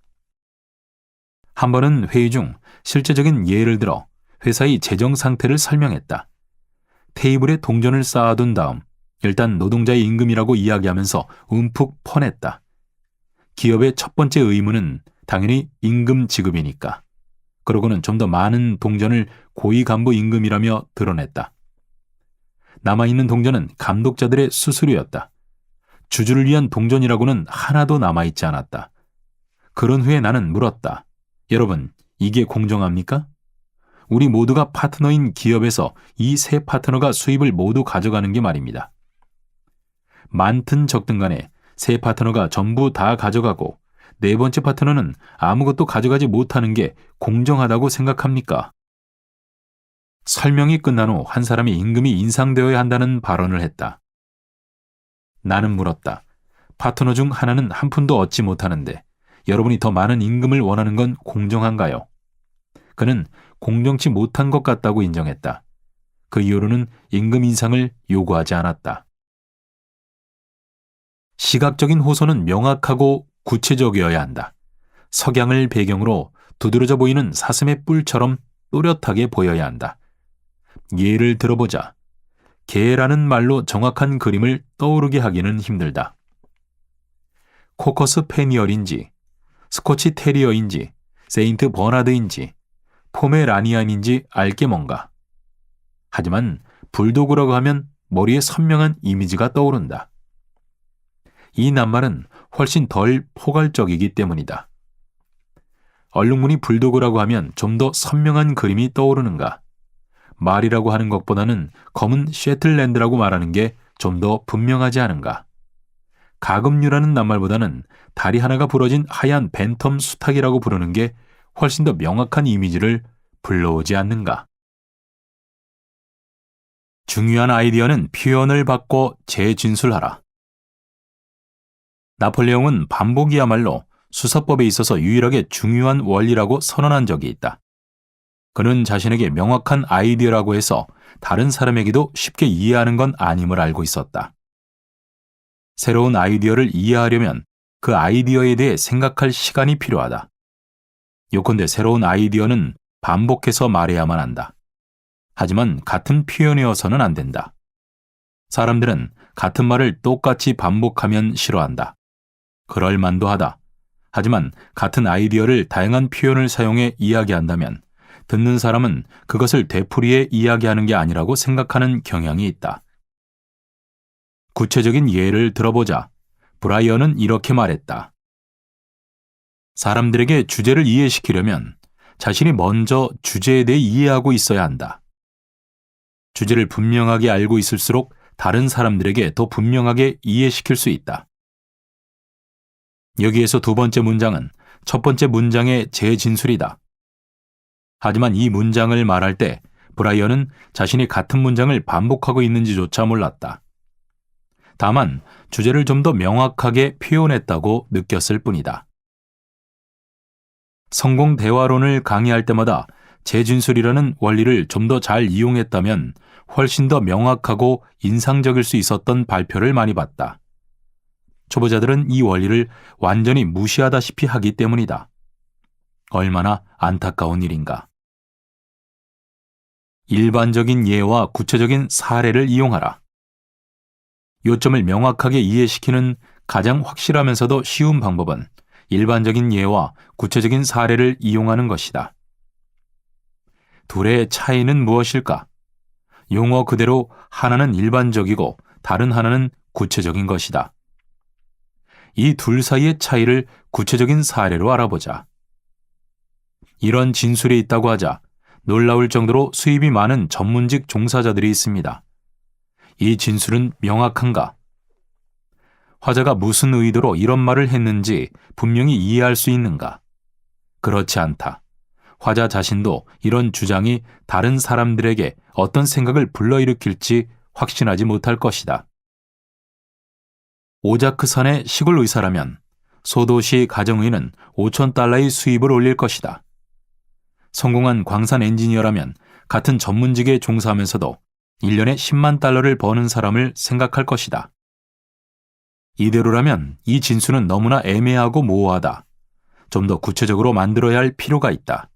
한 번은 회의 중 실제적인 예를 들어 회사의 재정 상태를 설명했다. 테이블에 동전을 쌓아둔 다음 일단 노동자의 임금이라고 이야기하면서 움푹 퍼냈다. 기업의 첫 번째 의무는 당연히 임금 지급이니까. 그러고는 좀 더 많은 동전을 고위 간부 임금이라며 드러냈다. 남아있는 동전은 감독자들의 수수료였다. 주주를 위한 동전이라고는 하나도 남아있지 않았다. 그런 후에 나는 물었다. 여러분, 이게 공정합니까? 우리 모두가 파트너인 기업에서 이 세 파트너가 수입을 모두 가져가는 게 말입니다. 많든 적든 간에 세 파트너가 전부 다 가져가고 네 번째 파트너는 아무것도 가져가지 못하는 게 공정하다고 생각합니까? 설명이 끝난 후 한 사람이 임금이 인상되어야 한다는 발언을 했다. 나는 물었다. 파트너 중 하나는 한 푼도 얻지 못하는데 여러분이 더 많은 임금을 원하는 건 공정한가요? 그는 공정치 못한 것 같다고 인정했다. 그 이후로는 임금 인상을 요구하지 않았다. 시각적인 호소는 명확하고 구체적이어야 한다. 석양을 배경으로 두드러져 보이는 사슴의 뿔처럼 또렷하게 보여야 한다. 예를 들어보자. 개라는 말로 정확한 그림을 떠오르게 하기는 힘들다. 코커스 패니얼인지, 스코치 테리어인지, 세인트 버나드인지, 포메라니안인지 알게 뭔가. 하지만 불도그라고 하면 머리에 선명한 이미지가 떠오른다. 이 낱말은 훨씬 덜 포괄적이기 때문이다. 얼룩무늬 불도그라고 하면 좀 더 선명한 그림이 떠오르는가? 말이라고 하는 것보다는 검은 셰틀랜드라고 말하는 게 좀 더 분명하지 않은가? 가금류라는 낱말보다는 다리 하나가 부러진 하얀 벤텀 수탉이라고 부르는 게 훨씬 더 명확한 이미지를 불러오지 않는가? 중요한 아이디어는 표현을 바꿔 재진술하라. 나폴레옹은 반복이야말로 수사법에 있어서 유일하게 중요한 원리라고 선언한 적이 있다. 그는 자신에게 명확한 아이디어라고 해서 다른 사람에게도 쉽게 이해하는 건 아님을 알고 있었다. 새로운 아이디어를 이해하려면 그 아이디어에 대해 생각할 시간이 필요하다. 요컨대 새로운 아이디어는 반복해서 말해야만 한다. 하지만 같은 표현이어서는 안 된다. 사람들은 같은 말을 똑같이 반복하면 싫어한다. 그럴 만도 하다. 하지만 같은 아이디어를 다양한 표현을 사용해 이야기한다면 듣는 사람은 그것을 되풀이해 이야기하는 게 아니라고 생각하는 경향이 있다. 구체적인 예를 들어보자. 브라이언은 이렇게 말했다. 사람들에게 주제를 이해시키려면 자신이 먼저 주제에 대해 이해하고 있어야 한다. 주제를 분명하게 알고 있을수록 다른 사람들에게 더 분명하게 이해시킬 수 있다. 여기에서 두 번째 문장은 첫 번째 문장의 재진술이다. 하지만 이 문장을 말할 때 브라이언은 자신이 같은 문장을 반복하고 있는지조차 몰랐다. 다만 주제를 좀 더 명확하게 표현했다고 느꼈을 뿐이다. 성공 대화론을 강의할 때마다 재진술이라는 원리를 좀 더 잘 이용했다면 훨씬 더 명확하고 인상적일 수 있었던 발표를 많이 봤다. 초보자들은 이 원리를 완전히 무시하다시피 하기 때문이다. 얼마나 안타까운 일인가. 일반적인 예와 구체적인 사례를 이용하라. 요점을 명확하게 이해시키는 가장 확실하면서도 쉬운 방법은 일반적인 예와 구체적인 사례를 이용하는 것이다. 둘의 차이는 무엇일까? 용어 그대로 하나는 일반적이고 다른 하나는 구체적인 것이다. 이 둘 사이의 차이를 구체적인 사례로 알아보자. 이런 진술이 있다고 하자 놀라울 정도로 수입이 많은 전문직 종사자들이 있습니다. 이 진술은 명확한가? 화자가 무슨 의도로 이런 말을 했는지 분명히 이해할 수 있는가? 그렇지 않다. 화자 자신도 이런 주장이 다른 사람들에게 어떤 생각을 불러일으킬지 확신하지 못할 것이다. 오자크산의 시골 의사라면 소도시 가정의는 5,000달러의 수입을 올릴 것이다. 성공한 광산 엔지니어라면 같은 전문직에 종사하면서도 1년에 10만 달러를 버는 사람을 생각할 것이다. 이대로라면 이 진술은 너무나 애매하고 모호하다. 좀 더 구체적으로 만들어야 할 필요가 있다.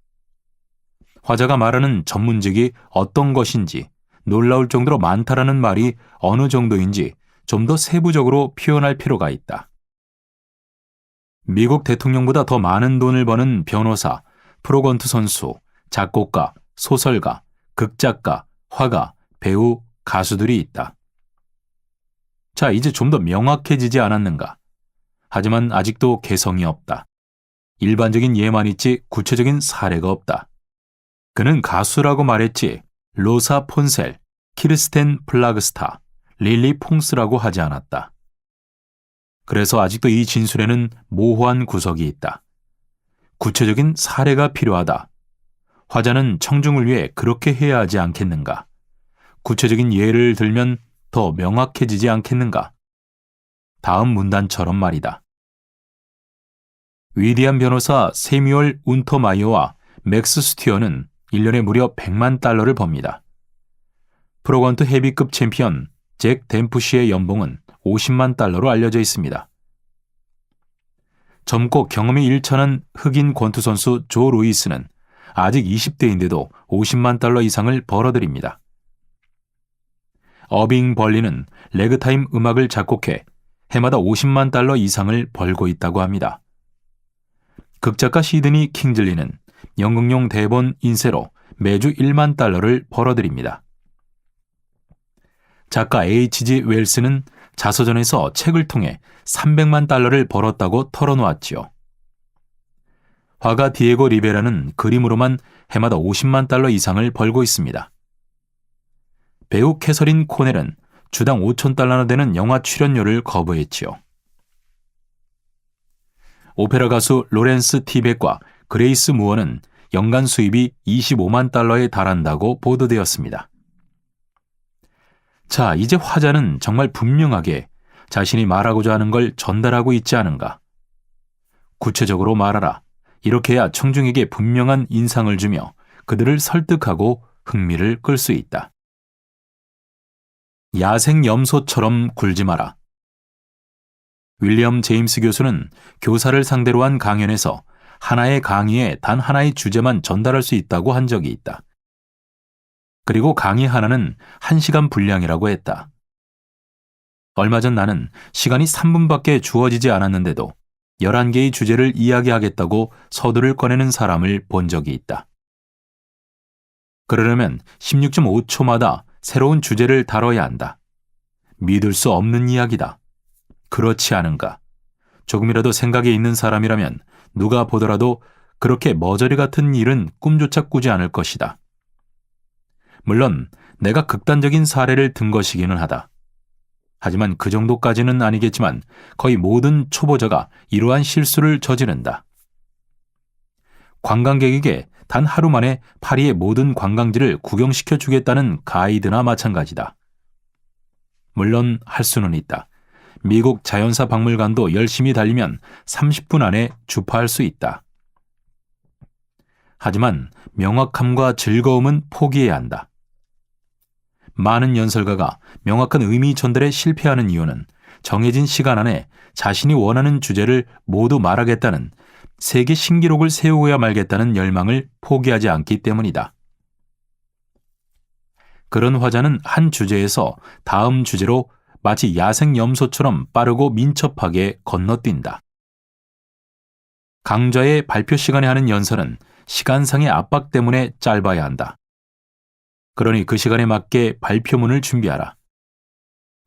화자가 말하는 전문직이 어떤 것인지 놀라울 정도로 많다라는 말이 어느 정도인지 좀 더 세부적으로 표현할 필요가 있다. 미국 대통령보다 더 많은 돈을 버는 변호사, 프로건트 선수, 작곡가, 소설가, 극작가, 화가, 배우, 가수들이 있다. 자, 이제 좀 더 명확해지지 않았는가? 하지만 아직도 개성이 없다. 일반적인 예만 있지 구체적인 사례가 없다. 그는 가수라고 말했지 로사 폰셀, 키르스텐 플라그스타, 릴리 퐁스라고 하지 않았다. 그래서 아직도 이 진술에는 모호한 구석이 있다. 구체적인 사례가 필요하다. 화자는 청중을 위해 그렇게 해야 하지 않겠는가? 구체적인 예를 들면 더 명확해지지 않겠는가? 다음 문단처럼 말이다. 위대한 변호사 세뮤얼 운터마이어와 맥스 스튜어는 1년에 무려 100만 달러를 법니다. 프로건트 헤비급 챔피언 잭 댐프시의 연봉은 50만 달러로 알려져 있습니다. 젊고 경험이 일천한 흑인 권투 선수 조 루이스는 아직 20대인데도 50만 달러 이상을 벌어들입니다. 어빙 벌리는 레그타임 음악을 작곡해 해마다 50만 달러 이상을 벌고 있다고 합니다. 극작가 시드니 킹즐리는 연극용 대본 인쇄로 매주 1만 달러를 벌어들입니다. 작가 H.G. 웰스는 자서전에서 책을 통해 300만 달러를 벌었다고 털어놓았지요. 화가 디에고 리베라는 그림으로만 해마다 50만 달러 이상을 벌고 있습니다. 배우 캐서린 코넬은 주당 5,000달러나 되는 영화 출연료를 거부했지요. 오페라 가수 로렌스 티백과 그레이스 무어는 연간 수입이 25만 달러에 달한다고 보도되었습니다. 자, 이제 화자는 정말 분명하게 자신이 말하고자 하는 걸 전달하고 있지 않은가? 구체적으로 말하라. 이렇게 해야 청중에게 분명한 인상을 주며 그들을 설득하고 흥미를 끌 수 있다. 야생 염소처럼 굴지 마라. 윌리엄 제임스 교수는 교사를 상대로 한 강연에서 하나의 강의에 단 하나의 주제만 전달할 수 있다고 한 적이 있다. 그리고 강의 하나는 1시간 분량이라고 했다. 얼마 전 나는 시간이 3분밖에 주어지지 않았는데도 11개의 주제를 이야기하겠다고 서두를 꺼내는 사람을 본 적이 있다. 그러려면 16.5초마다 새로운 주제를 다뤄야 한다. 믿을 수 없는 이야기다. 그렇지 않은가? 조금이라도 생각이 있는 사람이라면 누가 보더라도 그렇게 머저리 같은 일은 꿈조차 꾸지 않을 것이다. 물론 내가 극단적인 사례를 든 것이기는 하다. 하지만 그 정도까지는 아니겠지만 거의 모든 초보자가 이러한 실수를 저지른다. 관광객에게 단 하루 만에 파리의 모든 관광지를 구경시켜 주겠다는 가이드나 마찬가지다. 물론 할 수는 있다. 미국 자연사 박물관도 열심히 달리면 30분 안에 주파할 수 있다. 하지만 명확함과 즐거움은 포기해야 한다. 많은 연설가가 명확한 의미 전달에 실패하는 이유는 정해진 시간 안에 자신이 원하는 주제를 모두 말하겠다는 세계 신기록을 세우어야 말겠다는 열망을 포기하지 않기 때문이다. 그런 화자는 한 주제에서 다음 주제로 마치 야생 염소처럼 빠르고 민첩하게 건너뛴다. 강좌의 발표 시간에 하는 연설은 시간상의 압박 때문에 짧아야 한다. 그러니 그 시간에 맞게 발표문을 준비하라.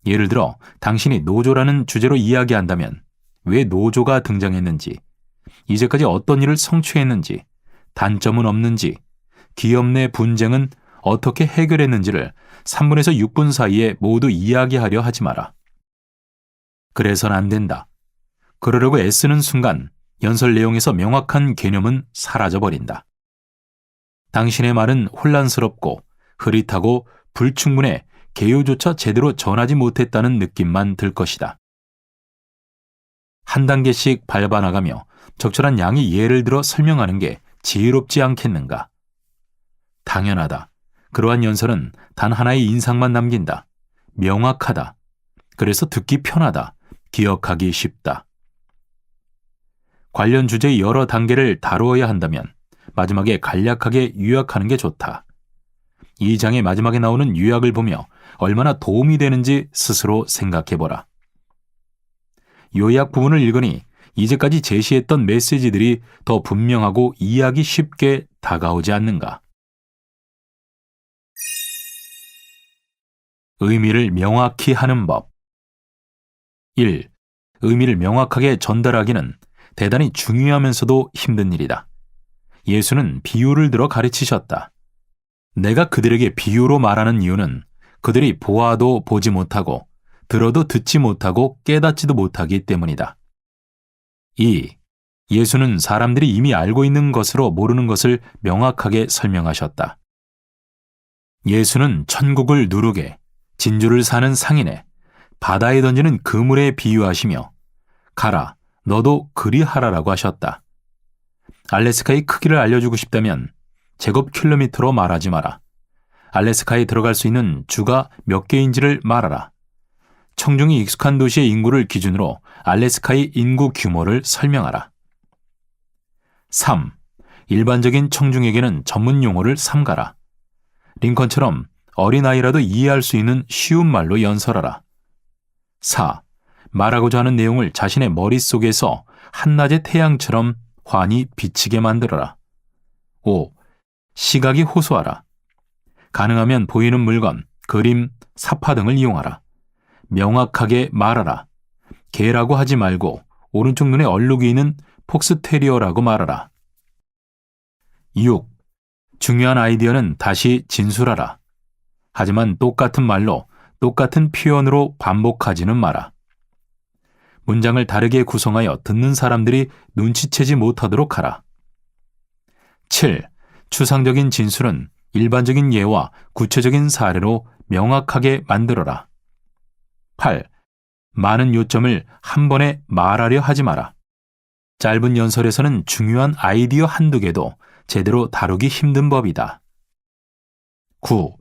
예를 들어 당신이 노조라는 주제로 이야기한다면 왜 노조가 등장했는지, 이제까지 어떤 일을 성취했는지, 단점은 없는지, 기업 내 분쟁은 어떻게 해결했는지를 3분에서 6분 사이에 모두 이야기하려 하지 마라. 그래서는 안 된다. 그러려고 애쓰는 순간 연설 내용에서 명확한 개념은 사라져버린다. 당신의 말은 혼란스럽고 흐릿하고 불충분해 개요조차 제대로 전하지 못했다는 느낌만 들 것이다. 한 단계씩 밟아나가며 적절한 양의 예를 들어 설명하는 게 지혜롭지 않겠는가? 당연하다. 그러한 연설은 단 하나의 인상만 남긴다. 명확하다. 그래서 듣기 편하다. 기억하기 쉽다. 관련 주제의 여러 단계를 다루어야 한다면 마지막에 간략하게 요약하는 게 좋다. 이 장의 마지막에 나오는 요약을 보며 얼마나 도움이 되는지 스스로 생각해보라. 요약 부분을 읽으니 이제까지 제시했던 메시지들이 더 분명하고 이해하기 쉽게 다가오지 않는가. 의미를 명확히 하는 법. 1. 의미를 명확하게 전달하기는 대단히 중요하면서도 힘든 일이다. 예수는 비유를 들어 가르치셨다. 내가 그들에게 비유로 말하는 이유는 그들이 보아도 보지 못하고 들어도 듣지 못하고 깨닫지도 못하기 때문이다. 2. 예수는 사람들이 이미 알고 있는 것으로 모르는 것을 명확하게 설명하셨다. 예수는 천국을 누르게, 진주를 사는 상인에, 바다에 던지는 그물에 비유하시며 가라, 너도 그리하라라고 하셨다. 알래스카의 크기를 알려주고 싶다면 제곱킬로미터로 말하지 마라. 알래스카에 들어갈 수 있는 주가 몇 개인지를 말하라. 청중이 익숙한 도시의 인구를 기준으로 알래스카의 인구 규모를 설명하라. 3. 일반적인 청중에게는 전문 용어를 삼가라. 링컨처럼 어린아이라도 이해할 수 있는 쉬운 말로 연설하라. 4. 말하고자 하는 내용을 자신의 머릿속에서 한낮의 태양처럼 환히 비치게 만들어라. 5. 시각이 호소하라. 가능하면 보이는 물건, 그림, 사파 등을 이용하라. 명확하게 말하라. 개라고 하지 말고 오른쪽 눈에 얼룩이는 폭스테리어라고 말하라. 6. 중요한 아이디어는 다시 진술하라. 하지만 똑같은 말로 똑같은 표현으로 반복하지는 마라. 문장을 다르게 구성하여 듣는 사람들이 눈치채지 못하도록 하라. 7. 추상적인 진술은 일반적인 예와 구체적인 사례로 명확하게 만들어라. 8. 많은 요점을 한 번에 말하려 하지 마라. 짧은 연설에서는 중요한 아이디어 한두 개도 제대로 다루기 힘든 법이다. 9.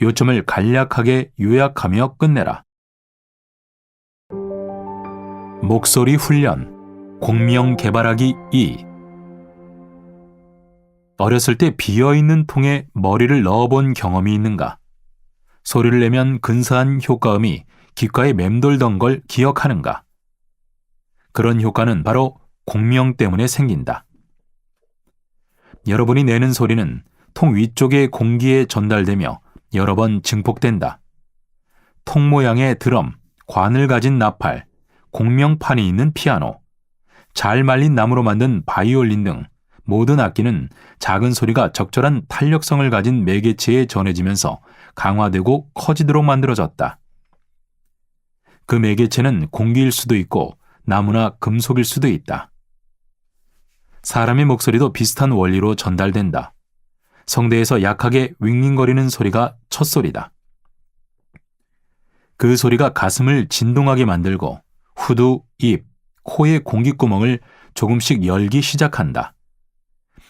요점을 간략하게 요약하며 끝내라. 목소리 훈련, 공명 개발하기 2. 어렸을 때 비어있는 통에 머리를 넣어본 경험이 있는가? 소리를 내면 근사한 효과음이 귓가에 맴돌던 걸 기억하는가? 그런 효과는 바로 공명 때문에 생긴다. 여러분이 내는 소리는 통 위쪽의 공기에 전달되며 여러 번 증폭된다. 통 모양의 드럼, 관을 가진 나팔, 공명판이 있는 피아노, 잘 말린 나무로 만든 바이올린 등 모든 악기는 작은 소리가 적절한 탄력성을 가진 매개체에 전해지면서 강화되고 커지도록 만들어졌다. 그 매개체는 공기일 수도 있고 나무나 금속일 수도 있다. 사람의 목소리도 비슷한 원리로 전달된다. 성대에서 약하게 윙윙거리는 소리가 첫 소리다. 그 소리가 가슴을 진동하게 만들고 후두, 입, 코의 공기구멍을 조금씩 열기 시작한다.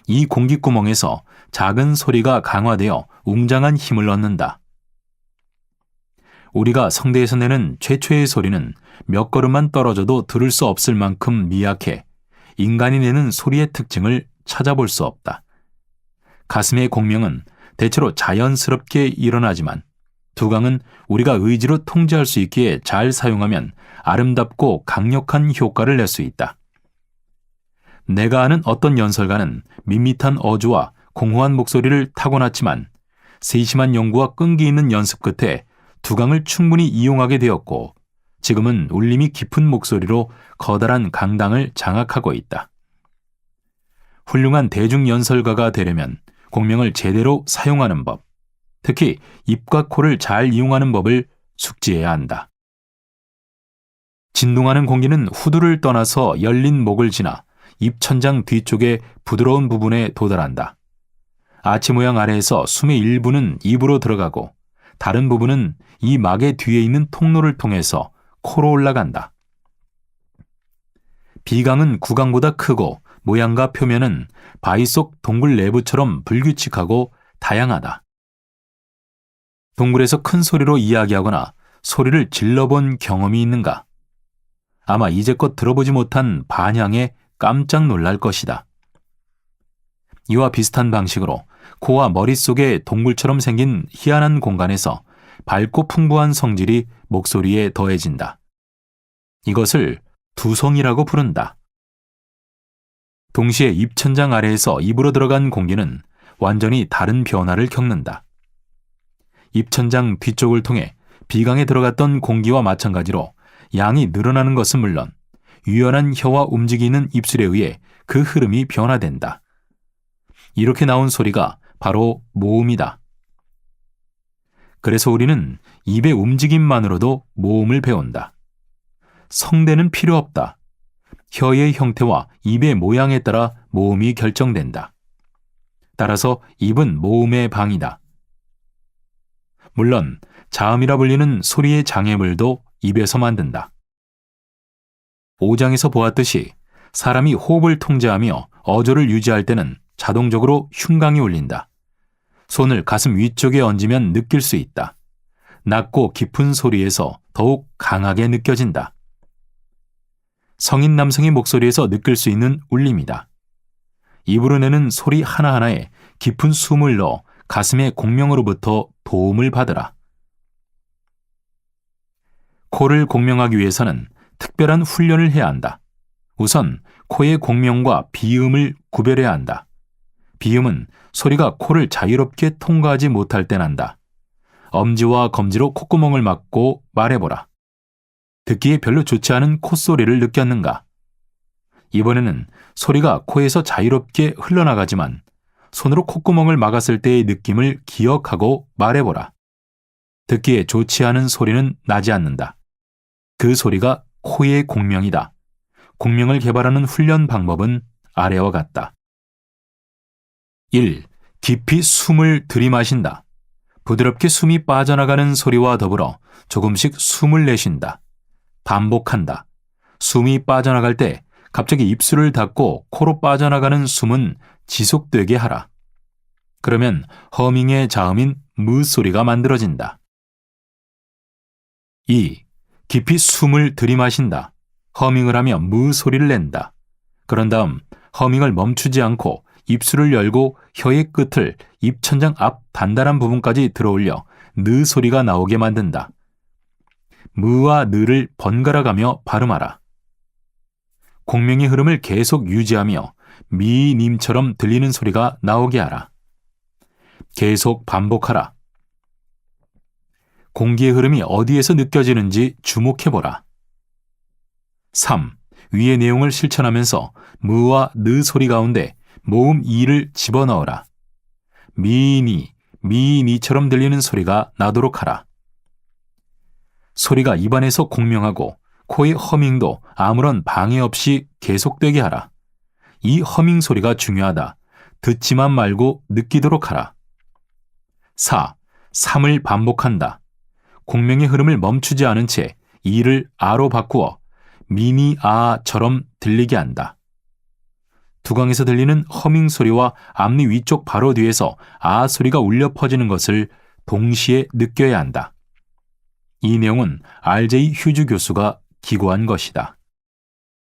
이 공기구멍에서 작은 소리가 강화되어 웅장한 힘을 얻는다. 우리가 성대에서 내는 최초의 소리는 몇 걸음만 떨어져도 들을 수 없을 만큼 미약해 인간이 내는 소리의 특징을 찾아볼 수 없다. 가슴의 공명은 대체로 자연스럽게 일어나지만 두강은 우리가 의지로 통제할 수 있기에 잘 사용하면 아름답고 강력한 효과를 낼 수 있다. 내가 아는 어떤 연설가는 밋밋한 어조와 공허한 목소리를 타고났지만 세심한 연구와 끈기 있는 연습 끝에 두강을 충분히 이용하게 되었고 지금은 울림이 깊은 목소리로 커다란 강당을 장악하고 있다. 훌륭한 대중연설가가 되려면 공명을 제대로 사용하는 법, 특히 입과 코를 잘 이용하는 법을 숙지해야 한다. 진동하는 공기는 후두를 떠나서 열린 목을 지나 입천장 뒤쪽의 부드러운 부분에 도달한다. 아치 모양 아래에서 숨의 일부는 입으로 들어가고 다른 부분은 이 막의 뒤에 있는 통로를 통해서 코로 올라간다. 비강은 구강보다 크고 모양과 표면은 바위 속 동굴 내부처럼 불규칙하고 다양하다. 동굴에서 큰 소리로 이야기하거나 소리를 질러본 경험이 있는가? 아마 이제껏 들어보지 못한 반향에 깜짝 놀랄 것이다. 이와 비슷한 방식으로 코와 머릿속에 동굴처럼 생긴 희한한 공간에서 밝고 풍부한 성질이 목소리에 더해진다. 이것을 두성이라고 부른다. 동시에 입천장 아래에서 입으로 들어간 공기는 완전히 다른 변화를 겪는다. 입천장 뒤쪽을 통해 비강에 들어갔던 공기와 마찬가지로 양이 늘어나는 것은 물론 유연한 혀와 움직이는 입술에 의해 그 흐름이 변화된다. 이렇게 나온 소리가 바로 모음이다. 그래서 우리는 입의 움직임만으로도 모음을 배운다. 성대는 필요 없다. 혀의 형태와 입의 모양에 따라 모음이 결정된다. 따라서 입은 모음의 방이다. 물론 자음이라 불리는 소리의 장애물도 입에서 만든다. 5장에서 보았듯이 사람이 호흡을 통제하며 어조를 유지할 때는 자동적으로 흉강이 울린다. 손을 가슴 위쪽에 얹으면 느낄 수 있다. 낮고 깊은 소리에서 더욱 강하게 느껴진다. 성인 남성의 목소리에서 느낄 수 있는 울림이다. 입으로 내는 소리 하나하나에 깊은 숨을 넣어 가슴의 공명으로부터 도움을 받으라. 코를 공명하기 위해서는 특별한 훈련을 해야 한다. 우선 코의 공명과 비음을 구별해야 한다. 비음은 소리가 코를 자유롭게 통과하지 못할 때 난다. 엄지와 검지로 콧구멍을 막고 말해보라. 듣기에 별로 좋지 않은 콧소리를 느꼈는가? 이번에는 소리가 코에서 자유롭게 흘러나가지만 손으로 콧구멍을 막았을 때의 느낌을 기억하고 말해보라. 듣기에 좋지 않은 소리는 나지 않는다. 그 소리가 코의 공명이다. 공명을 개발하는 훈련 방법은 아래와 같다. 1. 깊이 숨을 들이마신다. 부드럽게 숨이 빠져나가는 소리와 더불어 조금씩 숨을 내쉰다. 반복한다. 숨이 빠져나갈 때 갑자기 입술을 닫고 코로 빠져나가는 숨은 지속되게 하라. 그러면 허밍의 자음인 무 소리가 만들어진다. 2. 깊이 숨을 들이마신다. 허밍을 하며 무 소리를 낸다. 그런 다음 허밍을 멈추지 않고 입술을 열고 혀의 끝을 입천장 앞 단단한 부분까지 들어올려 느 소리가 나오게 만든다. 무와 느를 번갈아 가며 발음하라. 공명의 흐름을 계속 유지하며 미님처럼 들리는 소리가 나오게 하라. 계속 반복하라. 공기의 흐름이 어디에서 느껴지는지 주목해보라. 3. 위의 내용을 실천하면서 무와 느 소리 가운데 모음 이를 집어넣어라. 미니처럼 들리는 소리가 나도록 하라. 소리가 입안에서 공명하고 코의 허밍도 아무런 방해 없이 계속되게 하라. 이 허밍 소리가 중요하다. 듣지만 말고 느끼도록 하라. 4. 3을 반복한다. 공명의 흐름을 멈추지 않은 채 이를 아로 바꾸어 미니아처럼 들리게 한다. 두강에서 들리는 허밍 소리와 앞니 위쪽 바로 뒤에서 아 소리가 울려 퍼지는 것을 동시에 느껴야 한다. 이 내용은 RJ 휴즈 교수가 기고한 것이다.